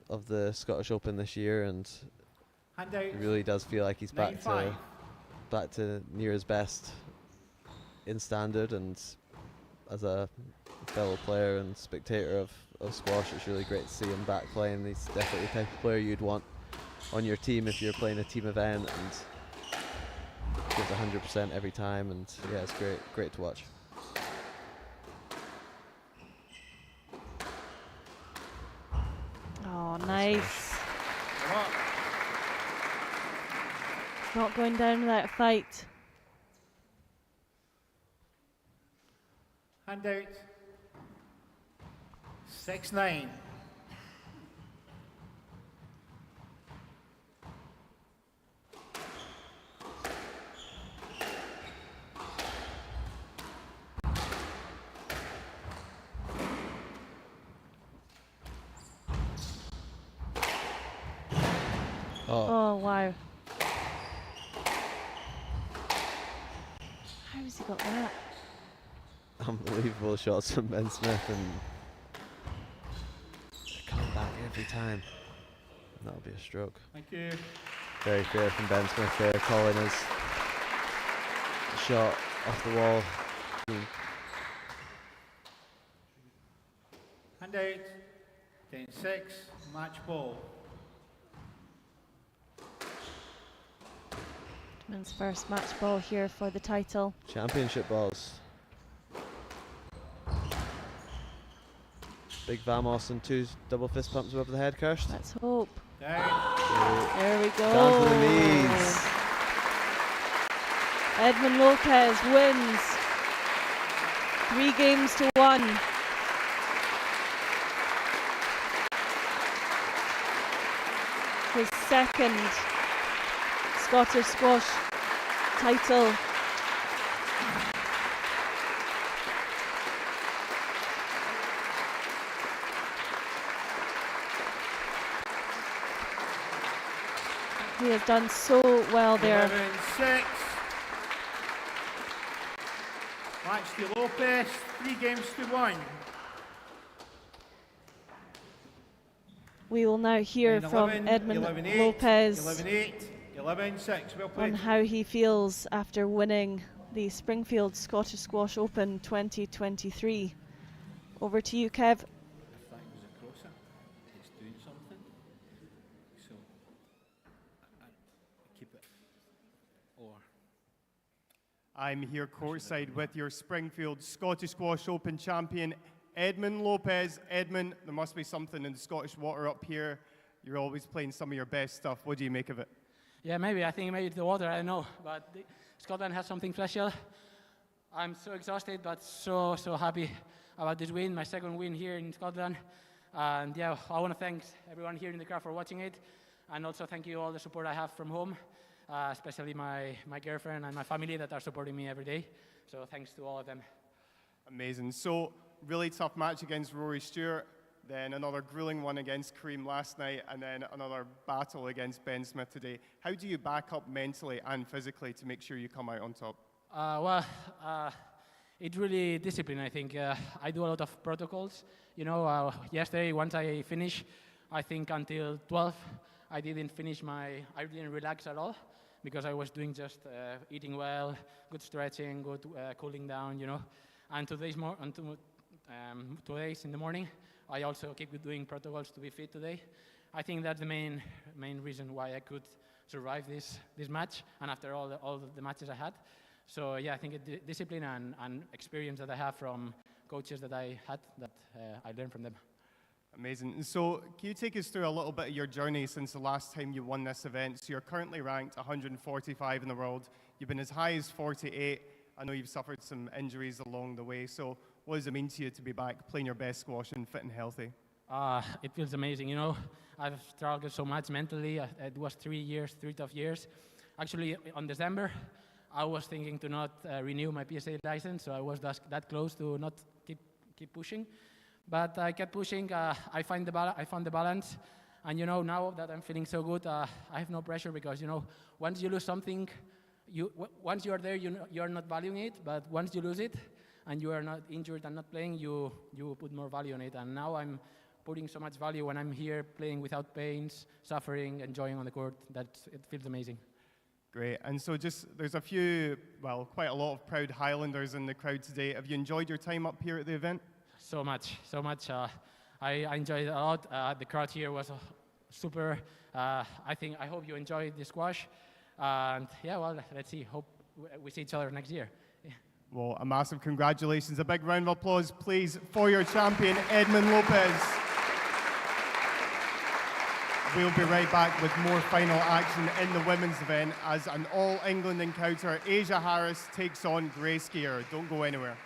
of the Scottish Open this year, and he really does feel like he's back to near his best in standard, and as a fellow player and spectator of squash, it's really great to see him back playing. He's definitely the type of player you'd want on your team if you're playing a team event, and gives 100% every time, and yeah, it's great to watch. Oh, nice. Not going down without a fight. Hand out. 6-9. Oh, wow. How has he got that? Unbelievable shots from Ben Smith, and they're coming back every time. That'll be a stroke. Thank you. Very fair from Ben Smith there, calling his shot off the wall. Hand out. 10-6. Match ball. Edmund's first match ball here for the title. Championship balls. Big Vamos and 2 double fist pumps above the head, Kirst. Let's hope. Down. There we go. Down to the knees. Edmund Lopez wins 3-1. His second Scottish squash title. He has done so well there. 11-6. Match to Lopez. 3-1. We will now hear from Edmund Lopez 11-8. 11-6. Well played. on how he feels after winning the Springfield Scottish Squash Open 2023. Over to you, Kev. If that goes across it, it's doing something. So, I keep it. Or. I'm here courtside with your Springfield Scottish Squash Open champion, Edmund Lopez. Edmund, there must be something in the Scottish water up here. You're always playing some of your best stuff. What do you make of it? Yeah, maybe. I think maybe it's the water, I don't know. But Scotland has something special. I'm so exhausted, but so happy about this win, my second win here in Scotland. And yeah, I want to thank everyone here in the crowd for watching it. And also thank you all the support I have from home, especially my girlfriend and my family that are supporting me every day. So thanks to all of them. Amazing. So, really tough match against Rory Stewart, then another grueling one against Kareem last night, and then another battle against Ben Smith today. How do you back up mentally and physically to make sure you come out on top? It's really discipline, I think. I do a lot of protocols. You know, yesterday, once I finished, I think until 12, I didn't relax at all because I was doing just eating well, good stretching, good cooling down, you know. And today's in the morning, I also keep doing protocols to be fit today. I think that's the main reason why I could survive this match, and after all the matches I had. So yeah, I think discipline and experience that I have from coaches that I had, that I learned from them. Amazing. So can you take us through a little bit of your journey since the last time you won this event? So you're currently ranked 145 in the world. You've been as high as 48, I know you've suffered some injuries along the way, so what does it mean to you to be back playing your best squash and fit and healthy? It feels amazing, you know. I've struggled so much mentally. It was 3 years, 3 tough years. Actually, on December, I was thinking to not renew my PSA license, so I was that close to not keep pushing. But I kept pushing. I found the balance, and you know, now that I'm feeling so good, I have no pressure because you know, once you lose something, once you are there, you are not valuing it. But once you lose it, and you are not injured and not playing, you put more value on it. And now I'm putting so much value when I'm here playing without pains, suffering, enjoying on the court. That it feels amazing. Great. And so there's a few, well, quite a lot of proud Highlanders in the crowd today. Have you enjoyed your time up here at the event? So much. I enjoyed it a lot. The crowd here was super. I hope you enjoyed the squash. And yeah, well, let's see. Hope we see each other next year. Yeah. Well, a massive congratulations. A big round of applause, please, for your champion, Edmund Lopez. We'll be right back with more final action in the women's event as an all-England encounter. Asia Harris takes on Grace Gear. Don't go anywhere.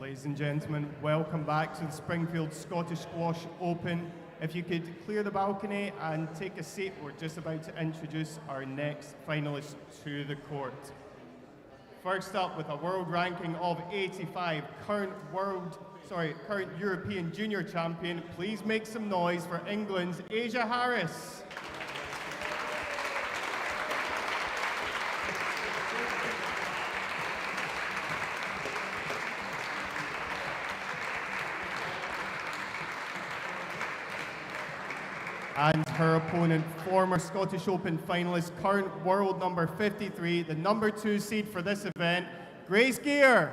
Ladies and gentlemen, welcome back to the Springfield Scottish Squash Open. If you could clear the balcony and take a seat, we're just about to introduce our next finalist to the court. First up, with a world ranking of 85, current European Junior Champion, please make some noise for England's Asia Harris. And her opponent, former Scottish Open finalist, current world number 53, the number 2 seed for this event, Grace Gear.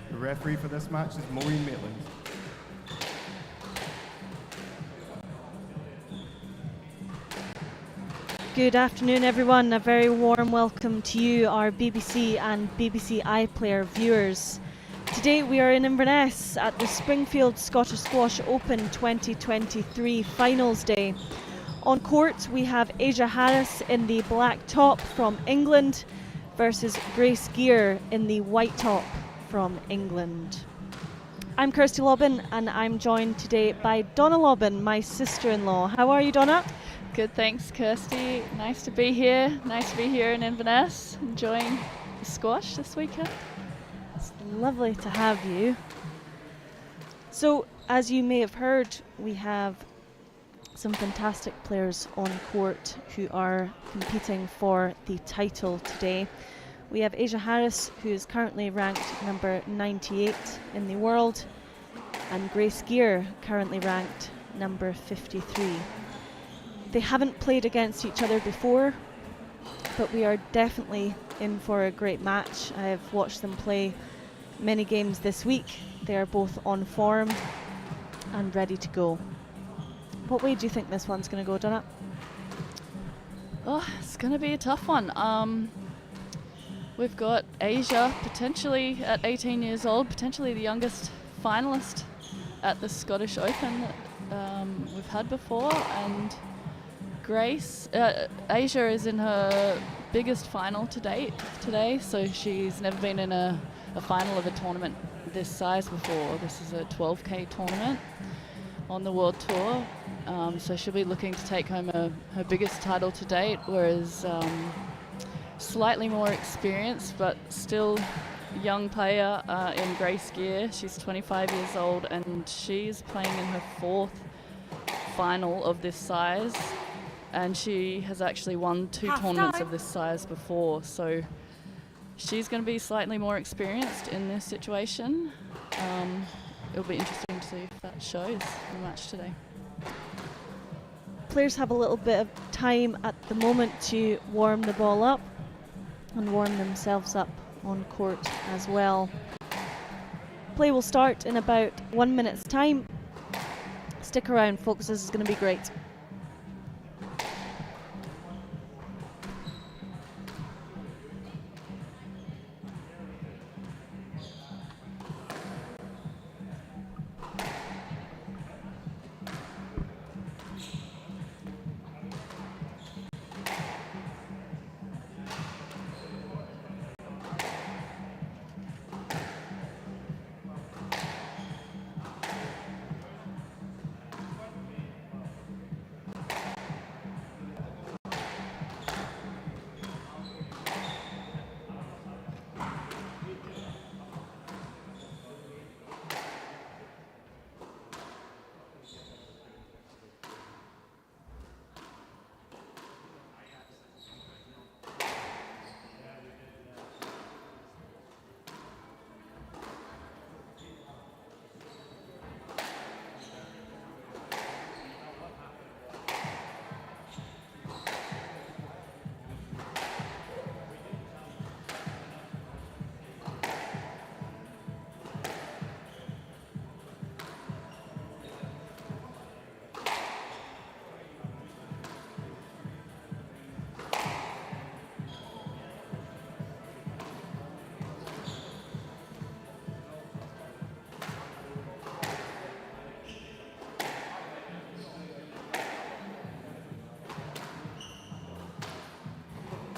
The referee for this match is Maureen Maitland. Good afternoon, everyone. A very warm welcome to you, our BBC and BBC iPlayer viewers. Today we are in Inverness at the Springfield Scottish Squash Open 2023 Finals Day. On court we have Asia Harris in the black top from England versus Grace Gear in the white top from England. I'm Kirsty Lobbin and I'm joined today by Donna Lobbin, my sister-in-law. How are you, Donna? Good, thanks, Kirsty. Nice to be here. Nice to be here in Inverness, enjoying the squash this weekend. It's lovely to have you. So, as you may have heard, we have some fantastic players on court who are competing for the title today. We have Asia Harris, who is currently ranked number 98 in the world, and Grace Gear, currently ranked number 53. They haven't played against each other before, but we are definitely in for a great match. I have watched them play many games this week. They are both on form and ready to go. What way do you think this one's going to go, Donna? Oh, it's going to be a tough one. We've got Asia, potentially at 18 years old, potentially the youngest finalist at the Scottish Open that we've had before, and Grace, Asia is in her biggest final to date today, so she's never been in a final of a tournament this size before. This is a 12K tournament on the World Tour, so she'll be looking to take home her biggest title to date, whereas slightly more experienced but still young player in Grace Gear. She's 25 years old and she's playing in her fourth final of this size. And she has actually won two tournaments of this size before, so she's going to be slightly more experienced in this situation. It'll be interesting to see if that shows in the match today. Players have a little bit of time at the moment to warm the ball up and warm themselves up on court as well. Play will start in about 1 minute's time. Stick around, folks, this is going to be great.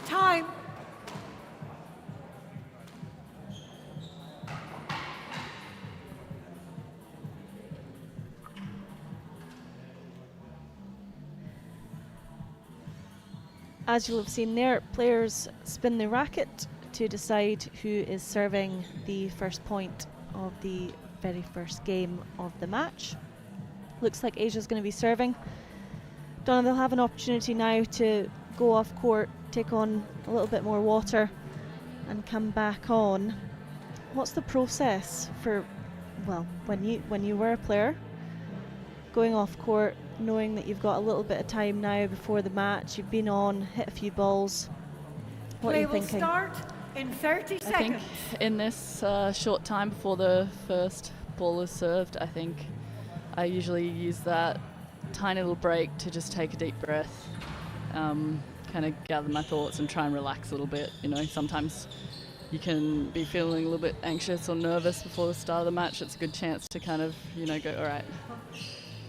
Time. As you'll have seen there, players spin the racket to decide who is serving the first point of the very first game of the match. Looks like Asia's going to be serving. Donna, they'll have an opportunity now to go off court, take on a little bit more water and come back on. What's the process for, well, when you were a player, going off court, knowing that you've got a little bit of time now before the match, you've been on, hit a few balls, what are you thinking? Play will start in 30 seconds. I think in this short time before the first ball is served, I think I usually use that tiny little break to just take a deep breath, kind of gather my thoughts and try and relax a little bit. You know, sometimes you can be feeling a little bit anxious or nervous before the start of the match. It's a good chance to kind of, you know, go, all right,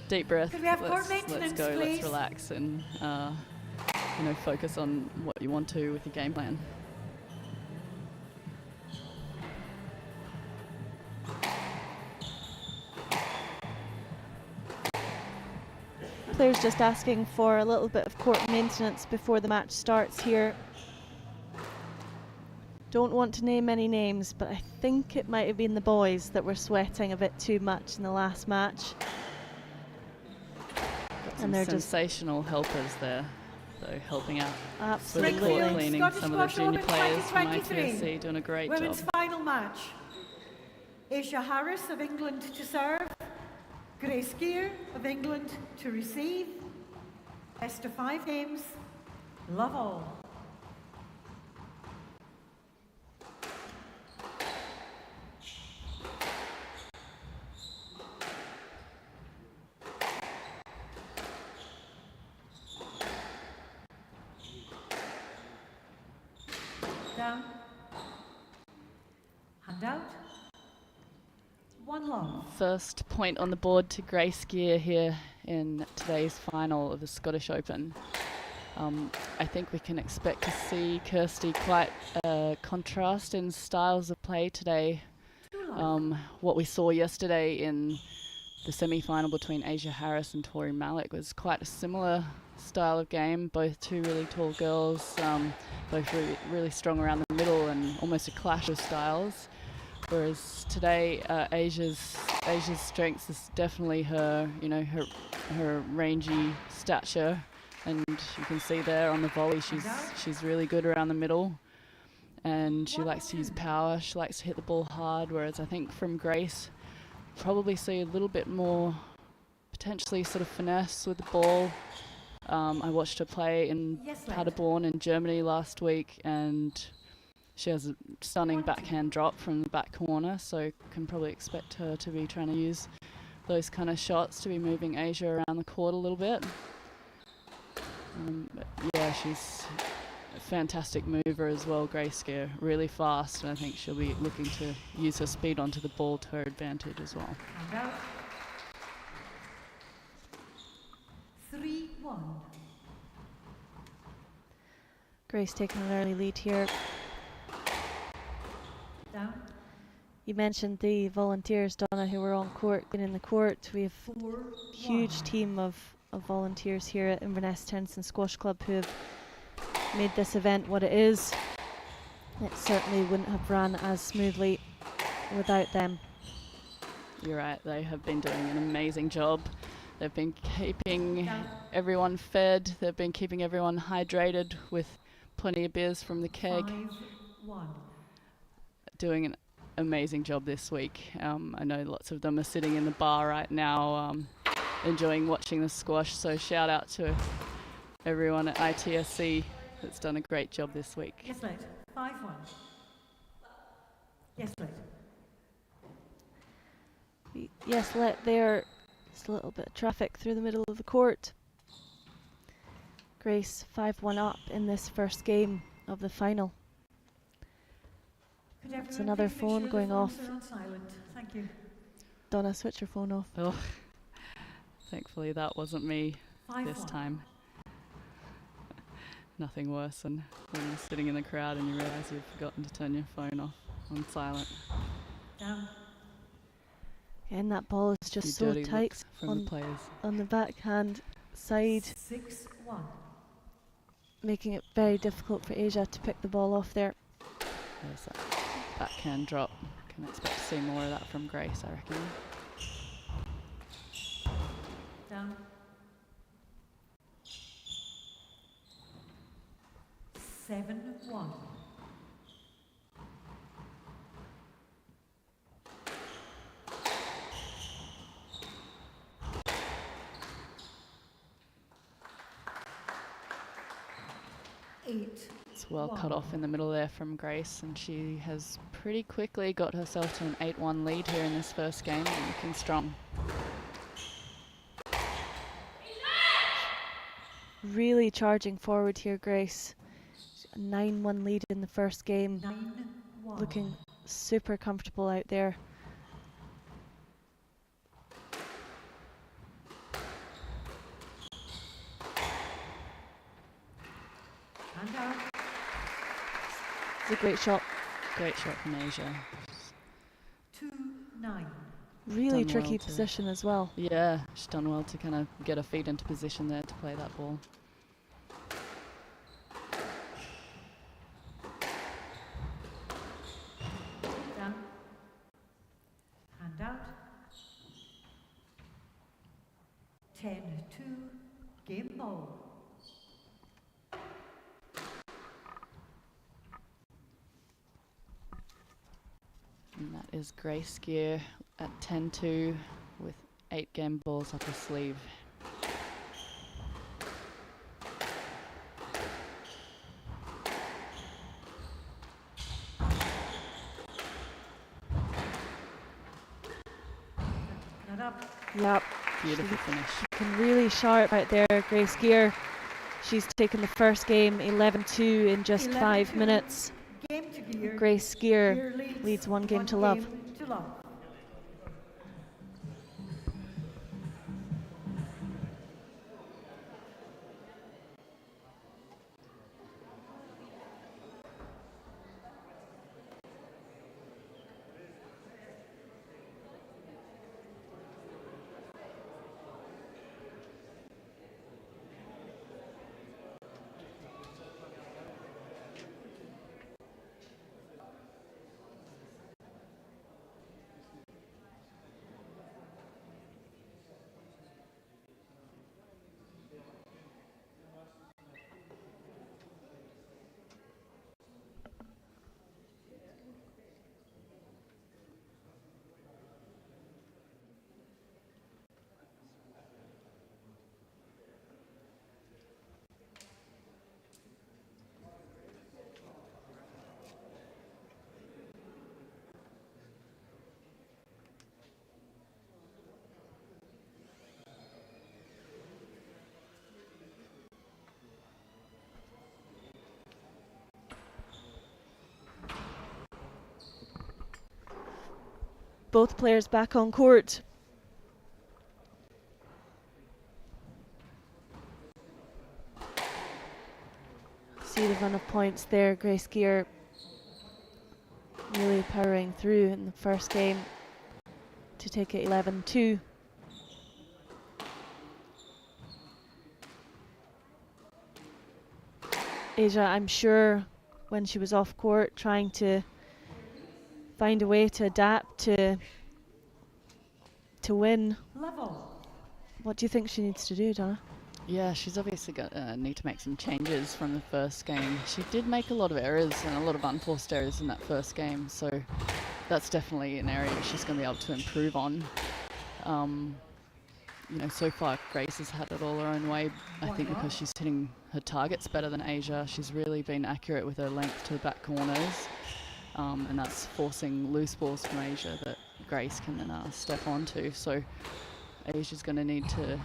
deep breath, Could we have court let's maintenance, go, please? let's relax and, you know, focus on what you want to with your game plan. Players just asking for a little bit of court maintenance before the match starts here. Don't want to name any names, but I think it might have been the boys that were sweating a bit too much in the last match. And they're sensational helpers there, so helping out. Absolutely. With court cleaning, Scottish some of the Squash junior Open players from 2023. ITSC doing a great Women's job. final match. Asia Harris of England to serve. Grace Gear of England to receive. Best of 5 games. Love all. Down. Hand out. One love. First point on the board to Grace Gear here in today's final of the Scottish Open. I think we can expect to see Kirsty quite a contrast in styles of play today. What we saw yesterday in the semi-final between Asia Harris and Tori Malik was quite a similar style of game. Both two really tall girls, both really strong around the middle and almost a clash of styles. Whereas today, Asia's strength is definitely her, you know, her rangy stature, and you can see there on the volley she's really good around the middle, and she likes to use power. She likes to hit the ball hard. Whereas I think from Grace, probably see a little bit more potentially sort of finesse with the ball. I watched her play in Paderborn in Germany last week, and she has a stunning backhand drop from the back corner, so can probably expect her to be trying to use those kind of shots to be moving Asia around the court a little bit. But yeah, she's a fantastic mover as well, Grace Gear, really fast, and I think she'll be looking to use her speed onto the ball to her advantage as well. 3-1. Grace taking an early lead here. Down. You mentioned the volunteers, Donna, who were on court, cleaning the court. We have a huge team of volunteers here at Inverness Tennis and Squash Club who have made this event what it is. It certainly wouldn't have run as smoothly without them. You're right, they have been doing an amazing job. They've been keeping everyone fed, they've been keeping everyone hydrated with plenty of beers from the keg. 5-1. Doing an amazing job this week. I know lots of them are sitting in the bar right now enjoying watching the squash, so shout out to everyone at ITSC that's done a great job this week. Yes, late. 5-1. Yes, late. Yes, there. Just a little bit of traffic through the middle of the court. Grace 5-1 up in this first game of the final. It's another phone going off. Thank you. Donna, switch your phone off. Oh, thankfully that wasn't me this 5-1. time. Nothing worse than when you're sitting in the crowd and you realise you've forgotten to turn your phone off on silent. Down. And that ball is just Few so dirty tight looks from the players. on the backhand side, 6-1. making it very difficult for Asia to pick the ball off there. There's that backhand drop. Can expect to see more of that from Grace, I reckon. Down. 7-1. It's well cut off in the middle there from Grace, and she has pretty quickly got herself to an 8-1 lead here in this first game, looking strong. really charging forward here, Grace. A 9-1 lead in the first game. 9-1. Looking super comfortable out there. And out. It's a great shot. Great shot from Asia. 2-9. Really Done tricky well to- position as well. Yeah, she's done well to kind of get her feet into position there to play that ball. Down. Hand out. 10-2. Game ball. And that is Grace Gear at 10-2 with 8 game balls up her sleeve. Not up. Yep. Beautiful finish. Can really sharp out there, Grace Gear. She's taken the first game 11-2 in just 5 11-2. minutes. Game to gear. Grace Gear Gear leads 1 game to love. game to love. Both players back on court. See the run of points there. Grace Gear really powering through in the first game to take it 11-2. Asia, I'm sure, when she was off court trying to find a way to adapt to win. Level. What do you think she needs to do, Donna? Yeah, she's obviously got need to make some changes from the first game. She did make a lot of errors and a lot of unforced errors in that first game, so that's definitely an area she's going to be able to improve on. You know, so far Grace has had it all her own way, I think, because she's hitting her targets better than Asia. She's really been accurate with her length to the back corners, and that's forcing loose balls from Asia that Grace can then step onto. So Asia's going to need to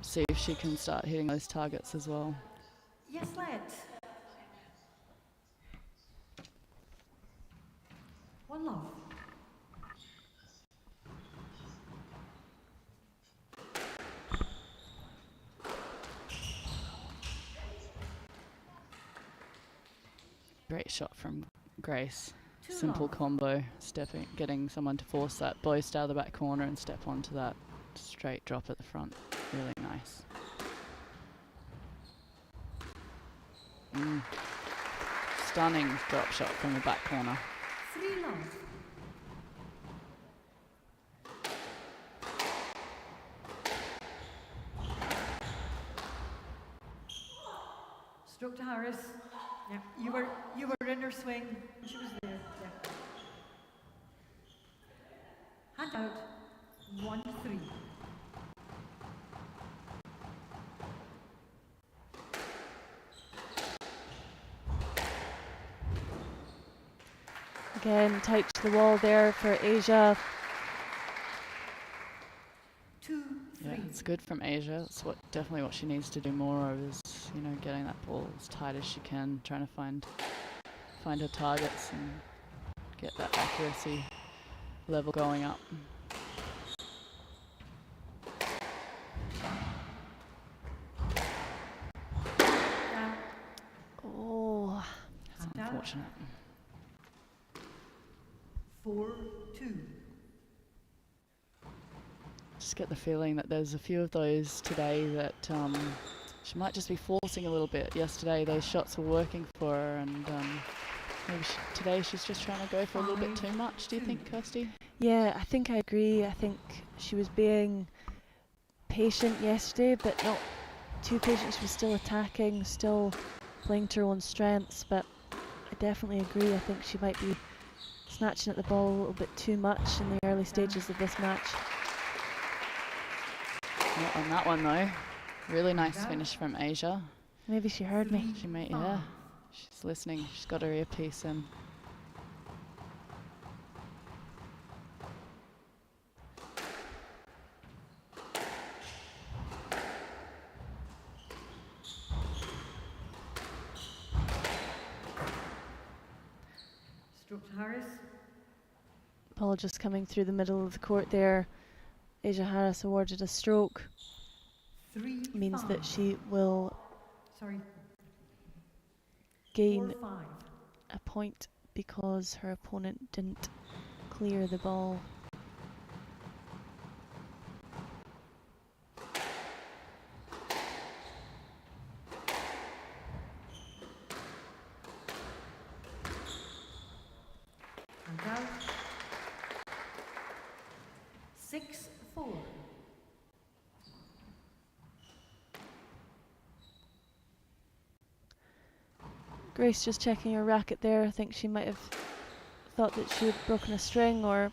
see if she can start hitting those targets as well. Yes, let's. One love. Great shot from Grace. Two Simple love. combo, getting someone to force that boast out of the back corner and step onto that straight drop at the front. Really nice. Stunning drop shot from the back corner. 3 love. Stroke to Harris. Yeah, you were in her swing. She was there. Yeah. Hand out. 1-3. Again, tight to the wall there for Asia. 2-3. Yeah, it's good from Asia. It's definitely what she needs to do more of, is you know, getting that ball as tight as she can, trying to find her targets and get that accuracy level going up. Oh, It's unfortunate. 4-2. Just get the feeling that there's a few of those today that she might just be forcing a little bit. Yesterday those shots were working for her, and maybe today she's just trying to go for a little bit too much. Do you think, Kirsty? yeah, I think I agree. I think she was being patient yesterday, but not too patient. She was still attacking, still playing to her own strengths, but I definitely agree. I think she might be snatching at the ball a little bit too much in the early stages of this match. Not on that one though. Really nice finish from Asia. Maybe she heard me. She may, yeah. She's listening. She's got her earpiece in. Stroke to Harris. Ball just coming through the middle of the court there. Asia Harris awarded a stroke. 3-5. Means that she will Sorry. gain 4-5. a point because her opponent didn't clear the ball. And out. 6-4. Grace just checking her racket there. I think she might have thought that she had broken a string or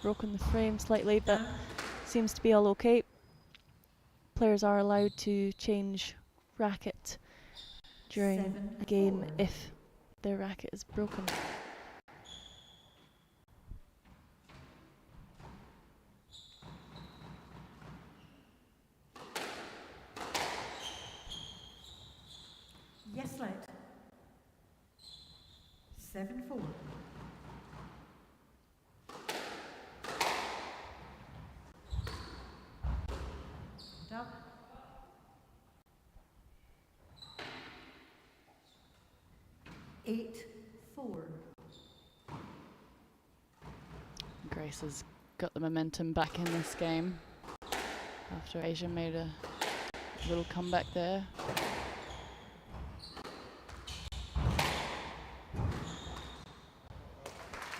broken the frame slightly, but seems to be all okay. Players are allowed to change racket during a game if their racket is broken. Yes, let. 7-4. And up. 8-4. Grace has got the momentum back in this game after Asia made a little comeback there.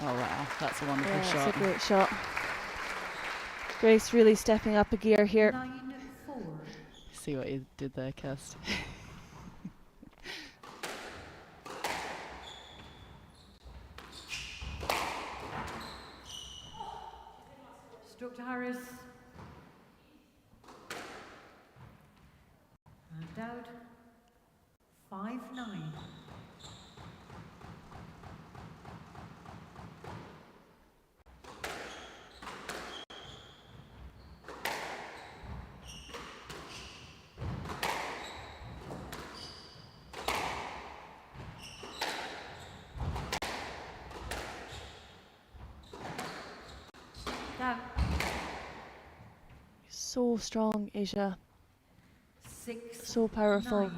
Oh wow, that's a wonderful Yeah, shot. it's a great shot. Grace really stepping up a gear here. 9-4. See what you did there, Kirst. Stroke to Harris. And out. 5-9. Down. So strong, Asia. 6. So powerful. 9.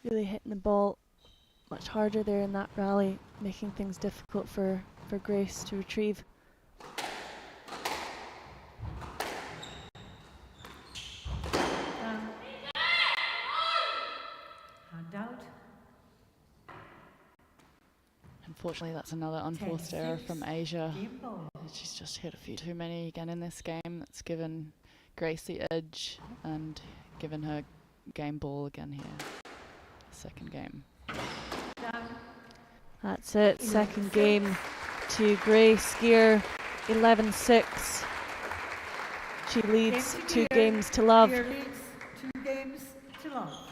Really hitting the ball much harder there in that rally, making things difficult for Grace to retrieve. Down. Hand out. Unfortunately, that's another unforced error from Asia. Game ball. She's just hit a few too many again in this game. That's given Grace the edge and given her game ball again here. Second game. Down. That's it, second game to Grace Gear, 11-6. She leads Game to 2 Gear. games to love. Gear leads 2 games to love.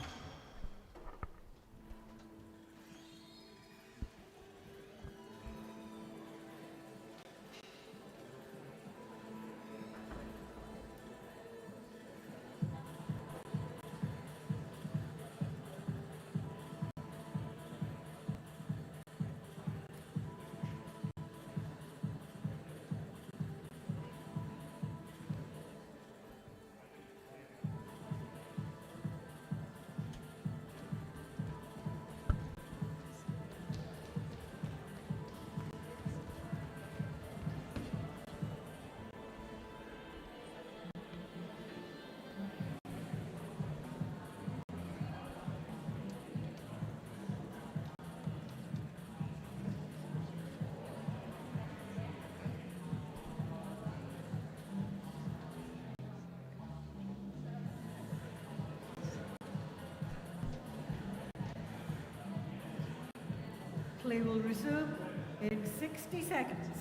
Play will resume in 60 seconds.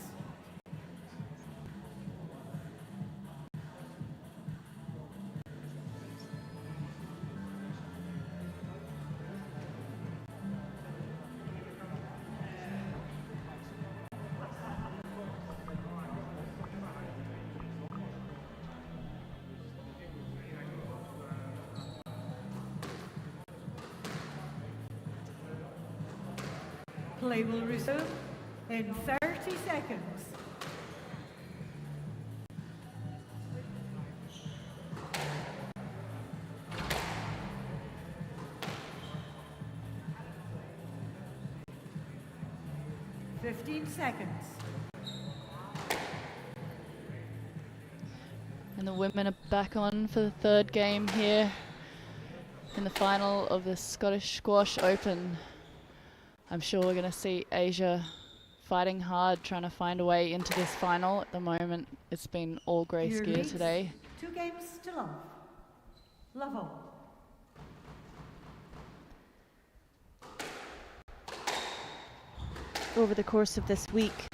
Play will resume in 30 seconds. Fifteen seconds. And the women are back on for the third game here in the final of the Scottish Squash Open. I'm sure we're going to see Asia fighting hard, trying to find a way into this final. At the moment, it's been all Grace gear today. 2 games to love. Love all. Over the course of this week,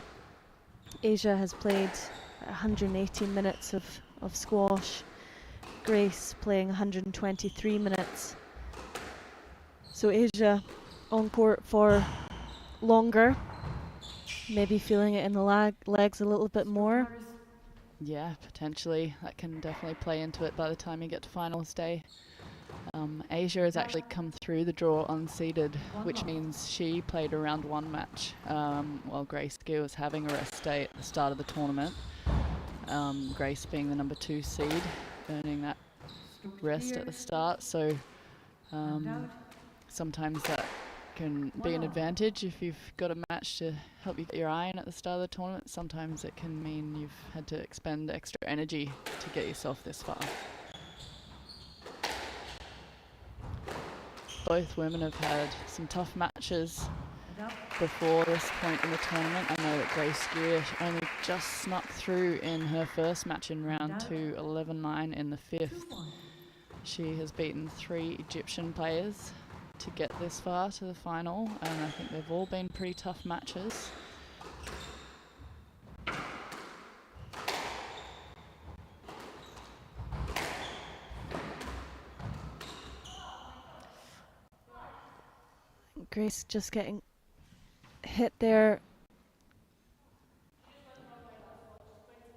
Asia has played 118 minutes of squash. Grace playing 123 minutes. So Asia on court for longer, maybe feeling it in the legs a little bit more. Yeah, potentially. That can definitely play into it by the time you get to finals day. Asia has actually come through the draw unseeded, which means she played a round 1 match while Grace Gear was having a rest day at the start of the tournament. Grace being the number 2 seed, earning that rest at the start. So sometimes that can be an advantage if you've got a match to help you get your eye in at the start of the tournament. Sometimes it can mean you've had to expend extra energy to get yourself this far. Both women have had some tough matches before this point in the tournament. I know that Grace Gear only just snuck through in her first match in round 2, 11-9 in the 5th. She has beaten 3 Egyptian players to get this far to the final, and I think they've all been pretty tough matches. Grace just getting hit there.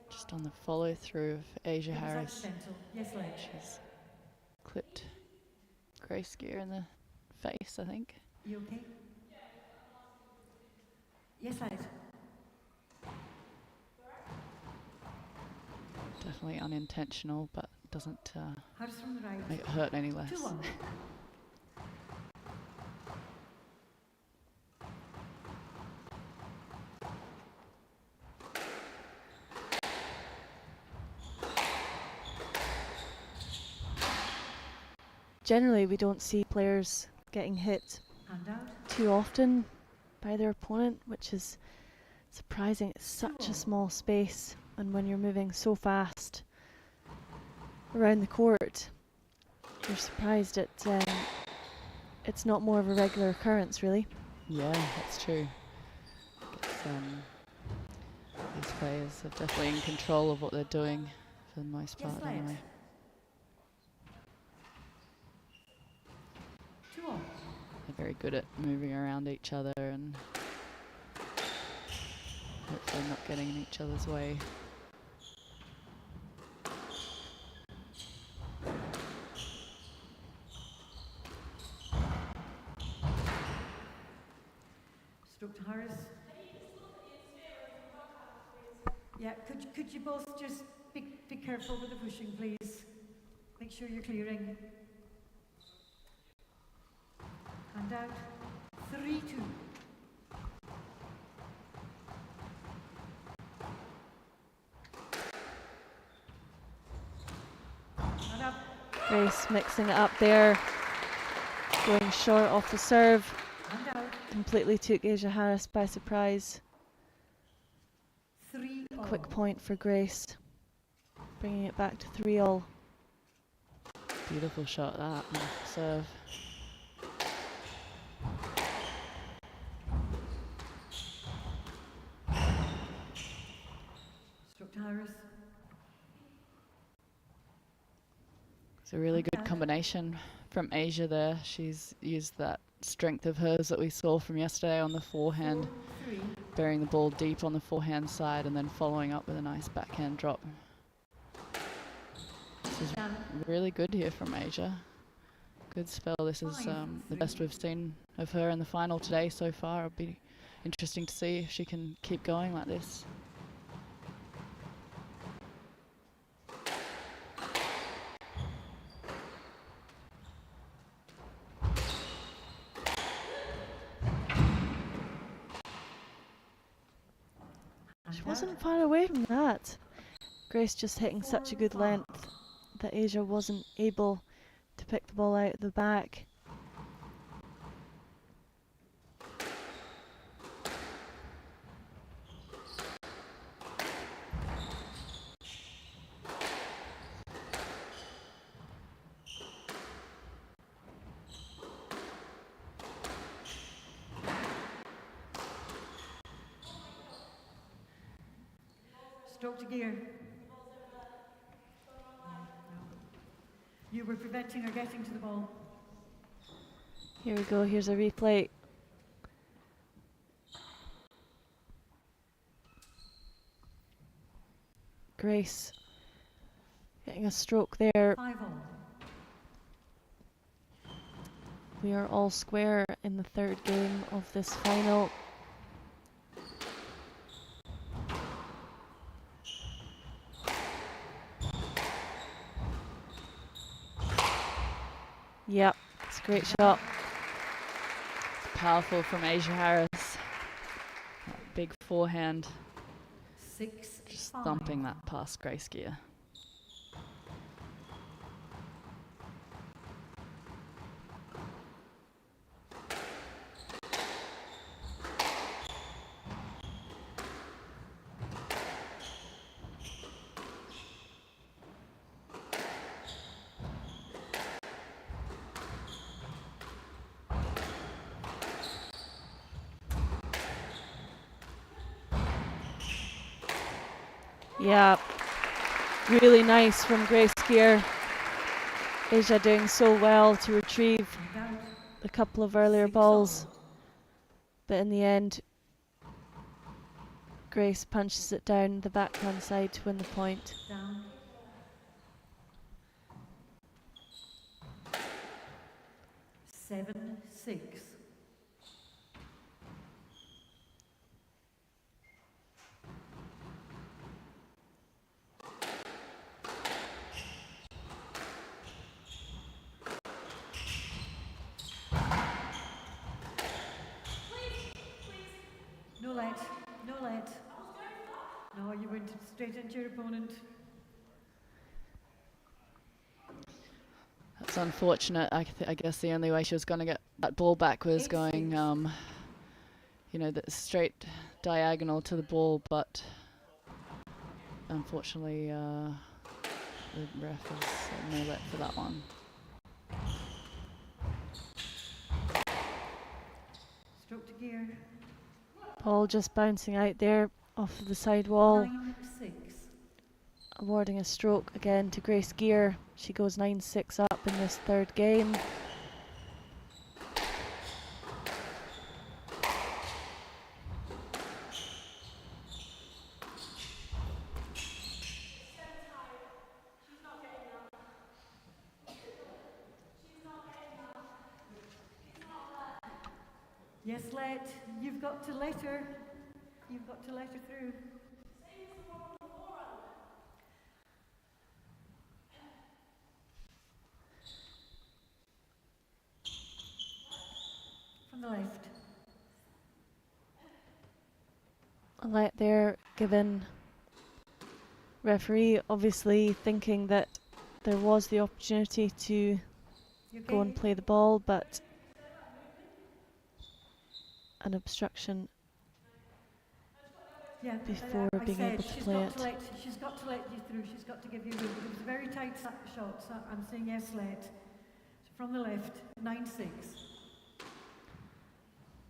Just on the follow through of Asia Harris. Yes, Ledge. She's clipped Grace Gear in the face, I think. You okay? Yes, Ledge. Definitely unintentional, but doesn't Harris from the right. make it hurt any less. 2-1. Generally, we don't see players getting hit too often by their opponent, which is surprising. It's such a small space, and when you're moving so fast around the court, you're surprised it's not more of a regular occurrence, really. Yeah, that's true. I guess, these players are definitely in control of what they're doing for the most part, anyway. They're very good at moving around each other and hopefully not getting in each other's way. Stroke to Harris. Yeah, could you both just be careful with the pushing, please? Make sure you're clearing. And out. 3-2. And up. Grace mixing it up there, going short off the serve. And out. Completely took Asia Harris by surprise. 3-all. Quick point for Grace, bringing it back to 3-all. Beautiful shot that on the serve. It's a really good combination from Asia there. She's used that strength of hers that we saw from yesterday on the forehand, burying the ball deep on the forehand side and then following up with a nice backhand drop. This is really good here from Asia. Good spell. This is the best we've seen of her in the final today so far. It'll be interesting to see if she can keep going like this. She wasn't far away from that. Grace just hitting such a good length that Asia wasn't able to pick the ball out of the back. Stroke to gear. You were preventing her getting to the ball. Here we go, here's a replay. Grace getting a stroke there. 5-all. We are all square in the third game of this final. Yep, it's a great shot. Powerful from Asia Harris. That big forehand. 6-5. Just thumping that past Grace Gear. Yeah, really nice from Grace Gear. Asia doing so well to retrieve a couple of earlier balls, but in the end Grace punches it down the backhand side to win the point. Down. 7-6. No let, no let. No, you went straight into your opponent. That's unfortunate. I guess the only way she was going to get that ball back was going, you know, the straight diagonal to the ball, but unfortunately the ref has said no let for that one. Stroke to gear. Ball just bouncing out there off of the side wall, 9-6. awarding a stroke again to Grace Gear. She goes 9-6 up in this third game. Yes, let. You've got to let her. You've got to let her through. From the left. A let there given. Referee obviously thinking that there was the opportunity to You go and okay? play the ball, but an obstruction Yeah, before I being said able to she's play got it. to let, she's got to let you through. She's got to give you room. It was a very tight shot, so I'm saying yes, let. So from the left, 9-6.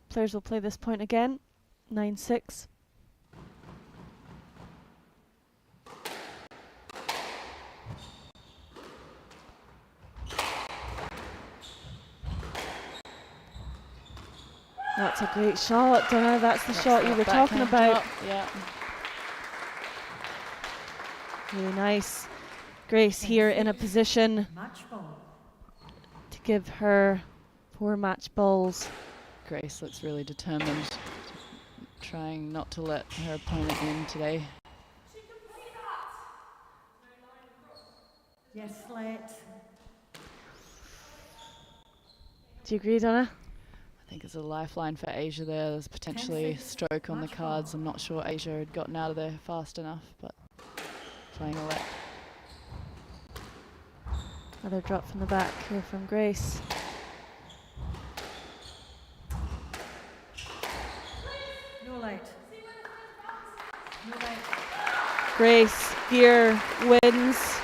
Players will play this point again. 9-6. That's a great shot, Donna. That's the shot you that were talking backhand about. drop, yeah. Really nice. Grace here in a position Match ball. to give her 4 match balls. Grace looks really determined, trying not to let her opponent in today. Yes, Let. Do you agree, Donna? I think it's a lifeline for Asia there. There's potentially a 10-6 stroke on the match cards. ball. I'm not sure Asia had gotten out of there fast enough, but playing a let. Another drop from the back here from Grace. No light. No light. Grace Gear wins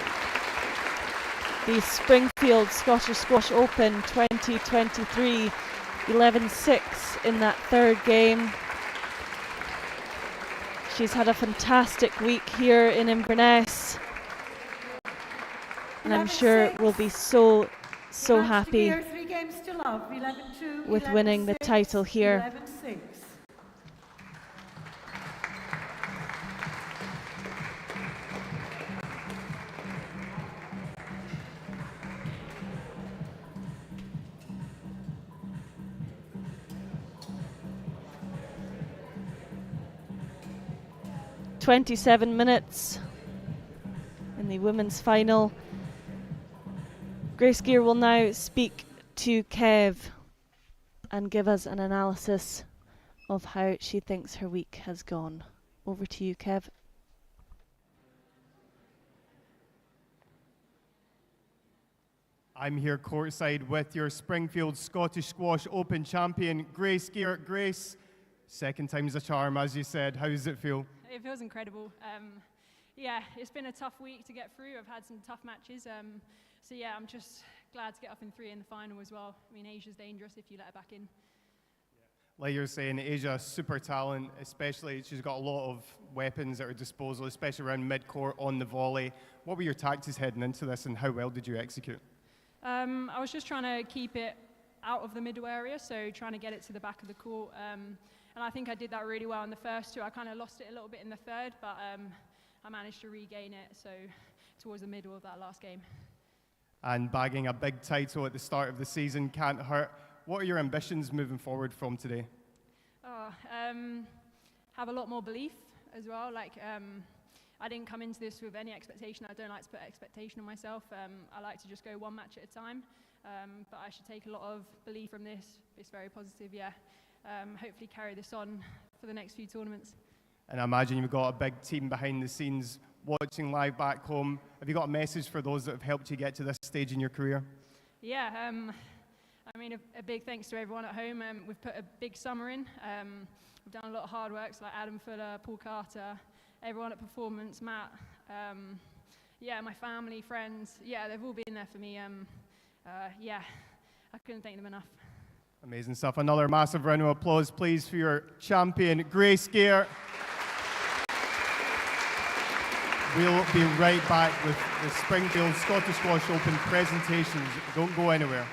the Springfield Scottish Squash Open 2023, 11-6 in that 3rd game. She's had a fantastic week here in Inverness, and I'm sure will be so Match to happy gear, 3 games to love. 11-2, with winning the 11-6, title here. 11-6. .27 minutes in the women's final. Grace Gear will now speak to Kev and give us an analysis of how she thinks her week has gone. Over to you, Kev. I'm here courtside with your Springfield Scottish Squash Open champion, Grace Gear. Grace, second time's a charm, as you said. How does it feel? It feels incredible. Yeah, it's been a tough week to get through. I've had some tough matches. So yeah, I'm just glad to get up in 3 in the final as well. I mean, Asia's dangerous if you let her back in. Like you're saying, Asia, super talent, especially she's got a lot of weapons at her disposal, especially around mid-court on the volley. What were your tactics heading into this and how well did you execute? I was just trying to keep it out of the middle area, so trying to get it to the back of the court. And I think I did that really well in the first 2. I kind of lost it a little bit in the 3rd, but I managed to regain it, so towards the middle of that last game. And bagging a big title at the start of the season can't hurt. What are your ambitions moving forward from today? Have a lot more belief as well. Like, I didn't come into this with any expectation. I don't like to put expectation on myself. I like to just go 1 match at a time. But I should take a lot of belief from this. It's very positive, yeah. Hopefully carry this on for the next few tournaments. And I imagine you've got a big team behind the scenes watching live back home. Have you got a message for those that have helped you get to this stage in your career? Yeah, I mean, a big thanks to everyone at home. We've put a big summer in. We've done a lot of hard work, so like Adam Fuller, Paul Carter, everyone at Performance, Matt, yeah, my family, friends, yeah, they've all been there for me. Yeah, I couldn't thank them enough. Amazing stuff. Another massive round of applause, please, for your champion, Grace Gear. We'll be right back with the Springfield Scottish Squash Open presentations. Don't go anywhere.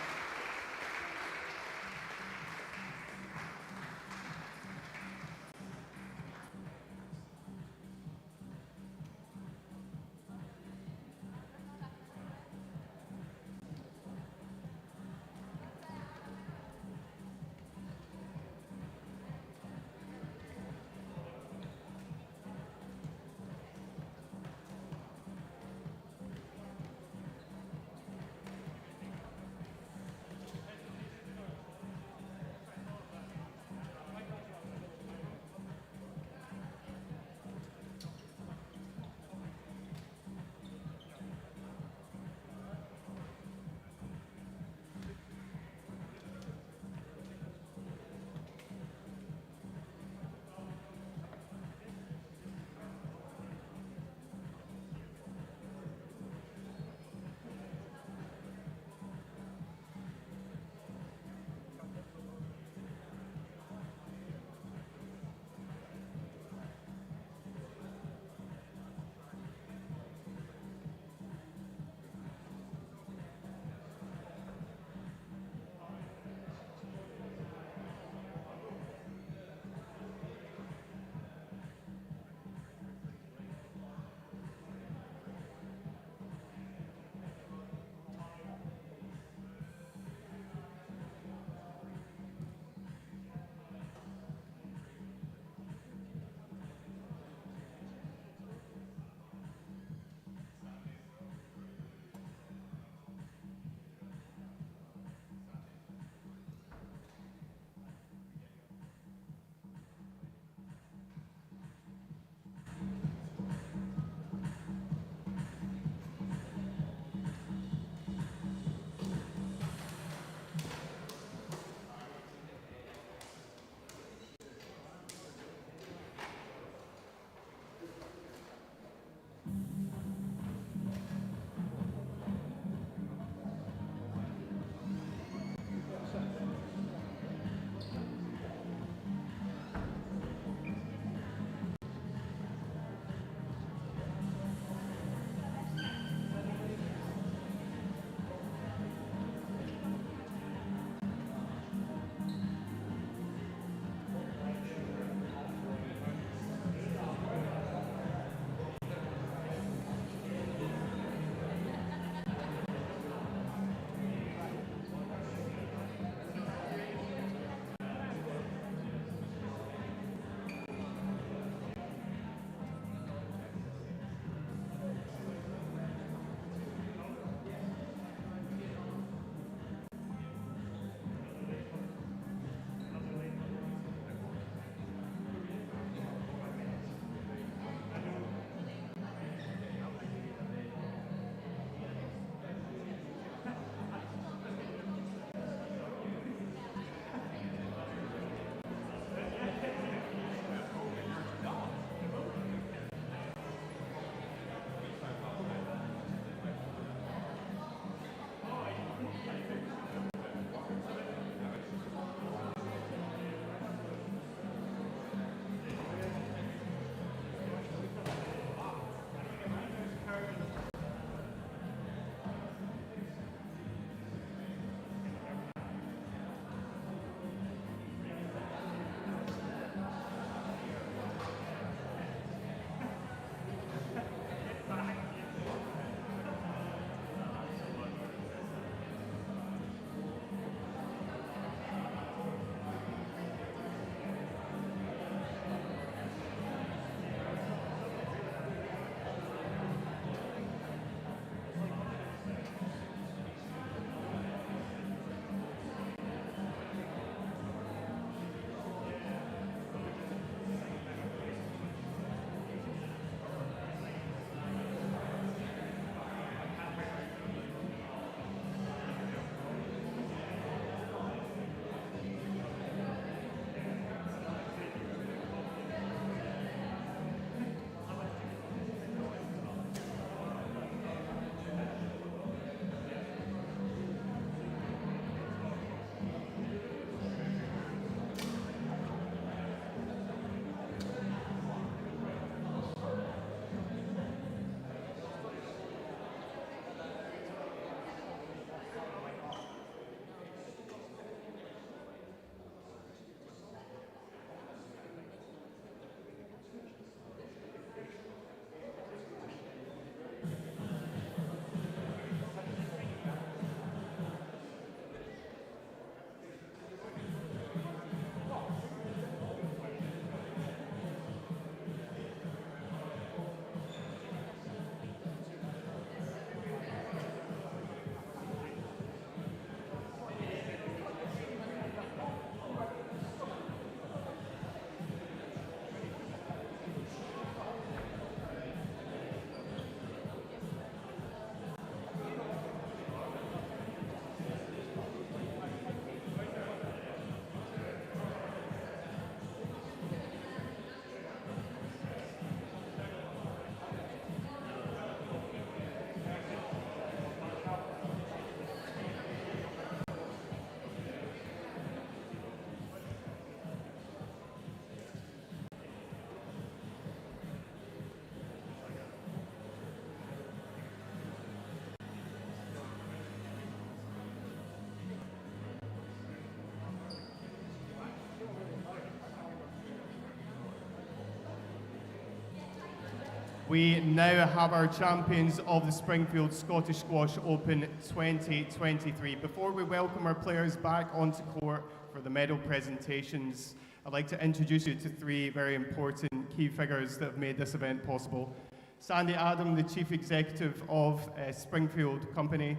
We now have our champions of the Springfield Scottish Squash Open 2023. Before we welcome our players back onto court for the medal presentations, I'd like to introduce you to three very important key figures that have made this event possible. Sandy Adam, the Chief Executive of Springfield Company,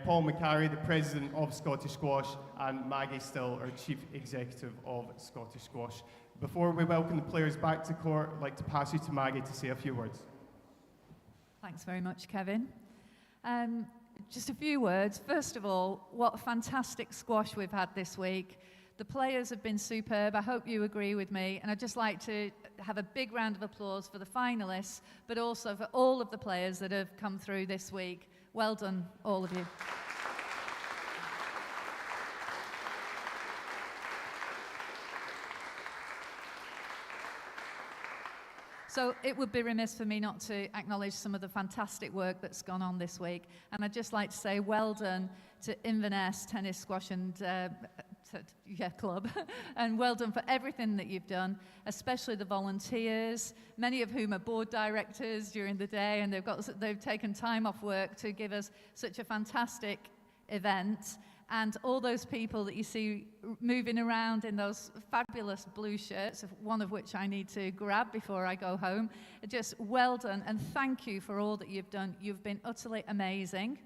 Paul McCarry, the President of Scottish Squash, and Maggie Still, our Chief Executive of Scottish Squash. Before we welcome the players back to court, I'd like to pass you to Maggie to say a few words. Thanks very much, Kevin. Just a few words. First of all, what a fantastic squash we've had this week. The players have been superb. I hope you agree with me. And I'd just like to have a big round of applause for the finalists, but also for all of the players that have come through this week. Well done, all of you. So it would be remiss for me not to acknowledge some of the fantastic work that's gone on this week. And I'd just like to say well done to Inverness Tennis Squash and Club. And well done for everything that you've done, especially the volunteers, many of whom are board directors during the day, and they've taken time off work to give us such a fantastic event. And all those people that you see moving around in those fabulous blue shirts, one of which I need to grab before I go home, just well done, and thank you for all that you've done. You've been utterly amazing.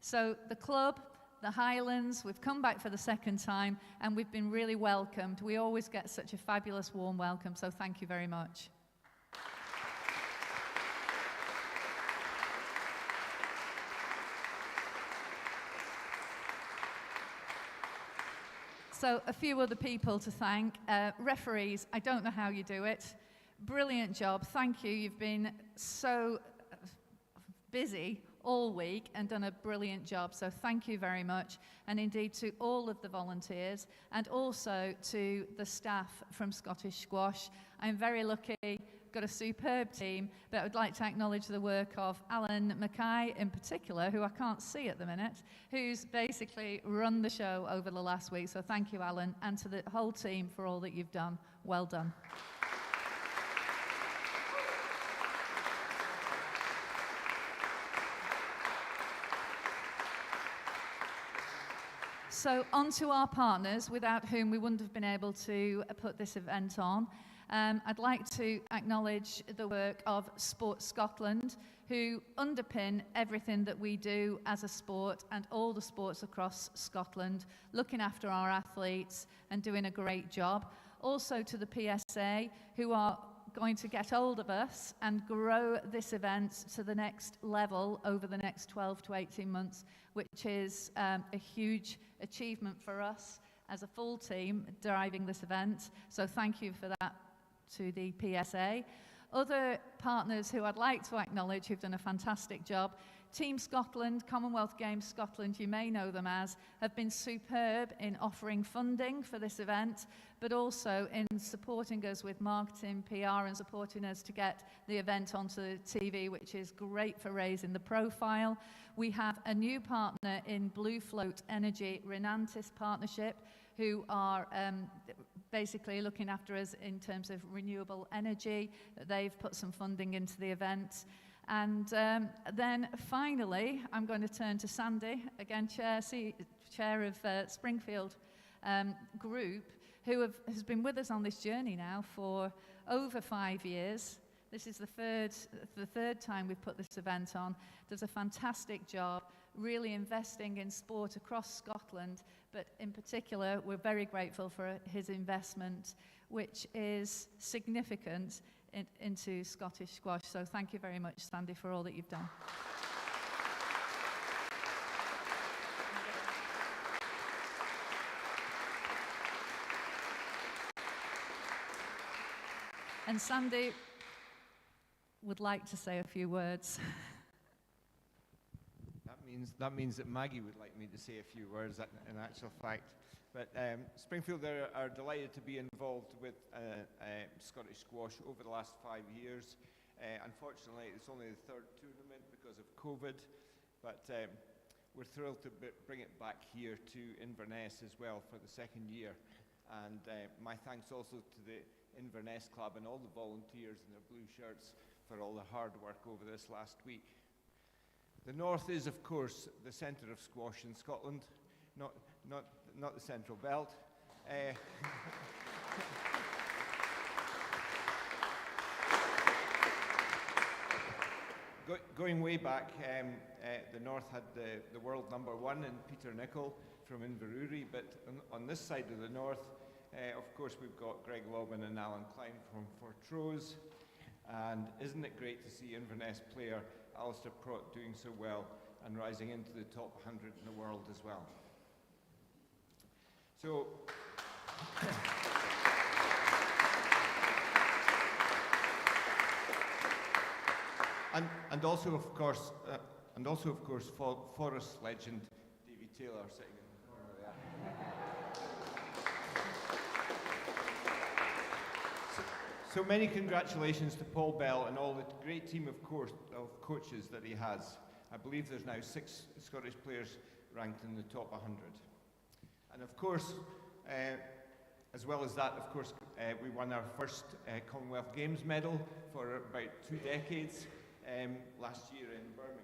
So the club, the Highlands, we've come back for the second time, and we've been really welcomed. We always get such a fabulous warm welcome, so thank you very much. So a few other people to thank. Referees, I don't know how you do it. Brilliant job. Thank you. You've been so busy all week and done a brilliant job. So thank you very much. And indeed to all of the volunteers and also to the staff from Scottish Squash. I'm very lucky. Got a superb team, but I would like to acknowledge the work of Alan Mackay in particular, who I can't see at the minute, who's basically run the show over the last week. So thank you, Alan, and to the whole team for all that you've done. Well done. So on to our partners, without whom we wouldn't have been able to put this event on. I'd like to acknowledge the work of Sport Scotland, who underpin everything that we do as a sport and all the sports across Scotland, looking after our athletes and doing a great job. Also to the PSA, who are going to get hold of us and grow this event to the next level over the next 12 to 18 months, which is a huge achievement for us as a full team driving this event. So thank you for that to the PSA. Other partners who I'd like to acknowledge who've done a fantastic job. Team Scotland, Commonwealth Games Scotland, you may know them as, have been superb in offering funding for this event, but also in supporting us with marketing, PR, and supporting us to get the event onto TV, which is great for raising the profile. We have a new partner in Blue Float Energy, Renantis Partnership, who are basically looking after us in terms of renewable energy. They've put some funding into the event. And then finally, I'm going to turn to Sandy, again, chair of Springfield Group, who has been with us on this journey now for over 5 years. This is the third time we've put this event on. Does a fantastic job, really investing in sport across Scotland, but in particular, we're very grateful for his investment, which is significant into Scottish squash. So thank you very much, Sandy, for all that you've done. And Sandy would like to say a few words. That means that Maggie would like me to say a few words in actual fact. But Springfield are delighted to be involved with Scottish squash over the last 5 years. Unfortunately, it's only the third tournament because of COVID, but we're thrilled to bring it back here to Inverness as well for the second year. And my thanks also to the Inverness Club and all the volunteers in their blue shirts for all the hard work over this last week. The north is, of course, the centre of squash in Scotland, not the Central Belt. Going way back, the north had the world #1 in Peter Nicol from Inverurie, but on this side of the north, of course, we've got Greg Lobban and Alan Klein from Fortrose. And isn't it great to see Inverness player Alistair Prott doing so well and rising into the top 100 in the world as well. So, and also of course, Forest legend Davy Taylor sitting in the corner there. So many congratulations to Paul Bell and all the great team of coaches that he has. I believe there's now 6 Scottish players ranked in the top 100. And of course, as well as that, of course, we won our first Commonwealth Games medal for about 2 decades last year in Birmingham.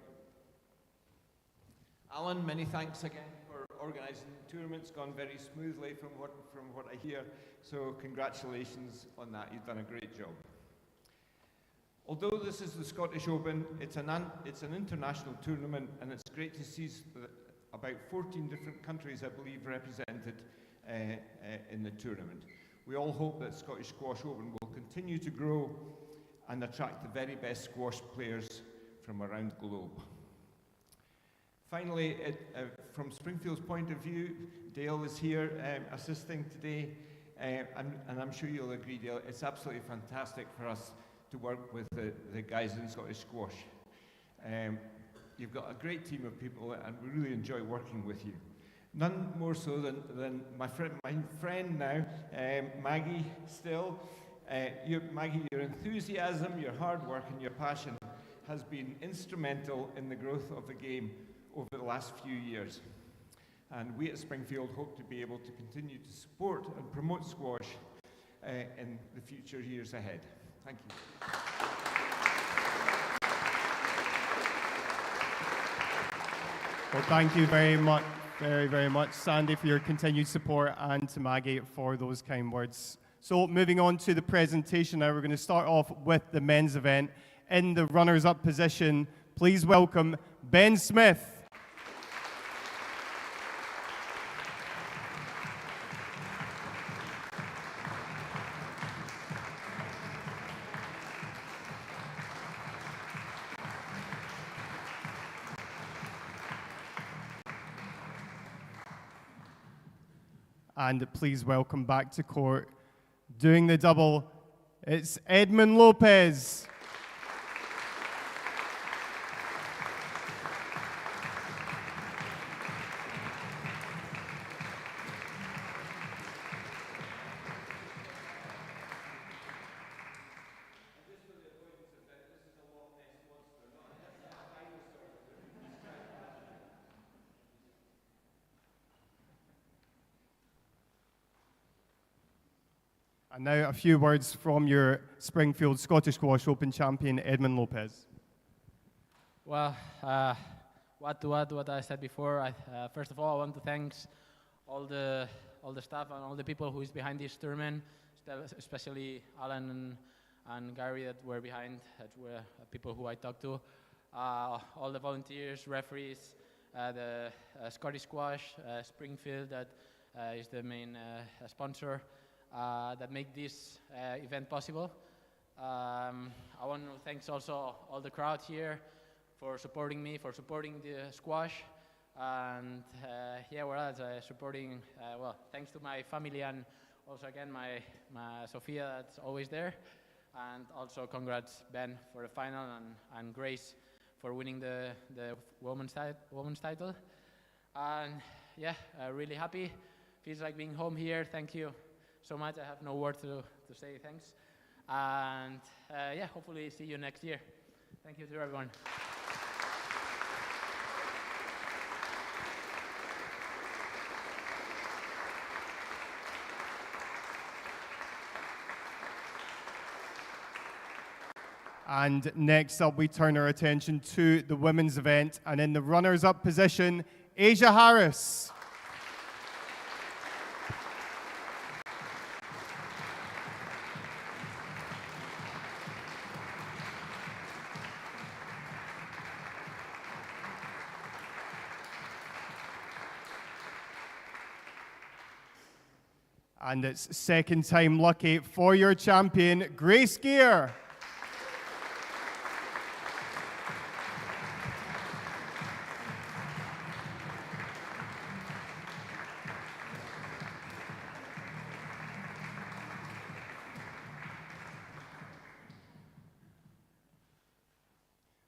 Alan, many thanks again for organising the tournament. It's gone very smoothly from what I hear. So congratulations on that. You've done a great job. Although this is the Scottish Open, it's an international tournament, and it's great to see about 14 different countries, I believe, represented in the tournament. We all hope that Scottish Squash Open will continue to grow and attract the very best squash players from around the globe. Finally, from Springfield's point of view, Dale is here assisting today, and I'm sure you'll agree, Dale, it's absolutely fantastic for us to work with the guys in Scottish Squash. You've got a great team of people, and we really enjoy working with you. None more so than my friend now, Maggie Still. Maggie, your enthusiasm, your hard work and your passion has been instrumental in the growth of the game over the last few years. And we at Springfield hope to be able to continue to support and promote squash in the future years ahead. Thank you. Well, thank you very much, very much, Sandy, for your continued support, and to Maggie for those kind words. So moving on to the presentation now, we're going to start off with the men's event. In the runners-up position, please welcome Ben Smith. And please welcome back to court, doing the double, it's Edmund Lopez. And now a few words from your Springfield Scottish Squash Open champion, Edmund Lopez. Well, what to add to what I said before, first of all, I want to thank all the staff and all the people who is behind this tournament, especially Alan and Gary that were behind, that were people who I talked to, all the volunteers, referees, the Scottish Squash, Springfield that is the main sponsor. That make this event possible. I want to thank also all the crowd here for supporting me, for supporting the squash, and yeah, whereas supporting, well, thanks to my family and also again my Sophia that's always there, and also congrats Ben for the final and Grace for winning the women's title, and yeah, really happy. Feels like being home here. Thank you so much. I have no word to say thanks. And yeah, hopefully see you next year. Thank you to everyone. And next up, we turn our attention to the women's event. And in the runners-up position, Asia Harris. And it's second time lucky for your champion, Grace Gear.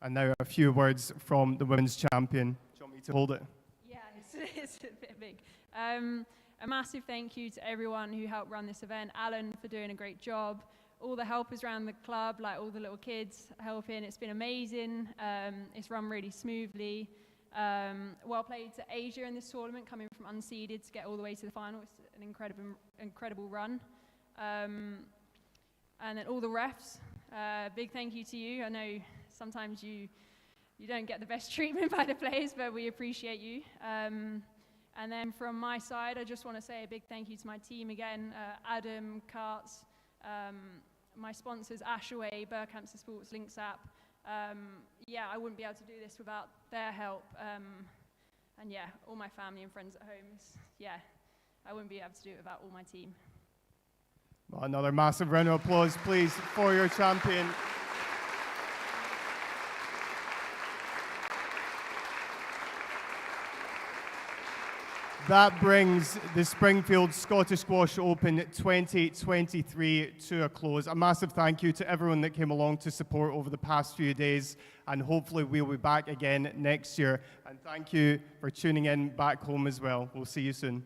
And now a few words from the women's champion. Do you want me to hold it? Yeah, it's a bit big. A massive thank you to everyone who helped run this event. Alan for doing a great job. All the helpers around the club, like all the little kids helping. It's been amazing. It's run really smoothly. Well played to Asia in this tournament, coming from unseeded to get all the way to the final. It's an incredible run. And then all the refs, big thank you to you. I know sometimes you don't get the best treatment by the players, but we appreciate you. And then from my side, I just want to say a big thank you to my team again, Adam, Karts, my sponsors, Ashaway, Berkhamsted Sports, Links App. Yeah, I wouldn't be able to do this without their help. And yeah, all my family and friends at home. Yeah, I wouldn't be able to do it without all my team. Well, another massive round of applause, please, for your champion. That brings the Springfield Scottish Squash Open 2023 to a close. A massive thank you to everyone that came along to support over the past few days, and hopefully we'll be back again next year. And thank you for tuning in back home as well. We'll see you soon.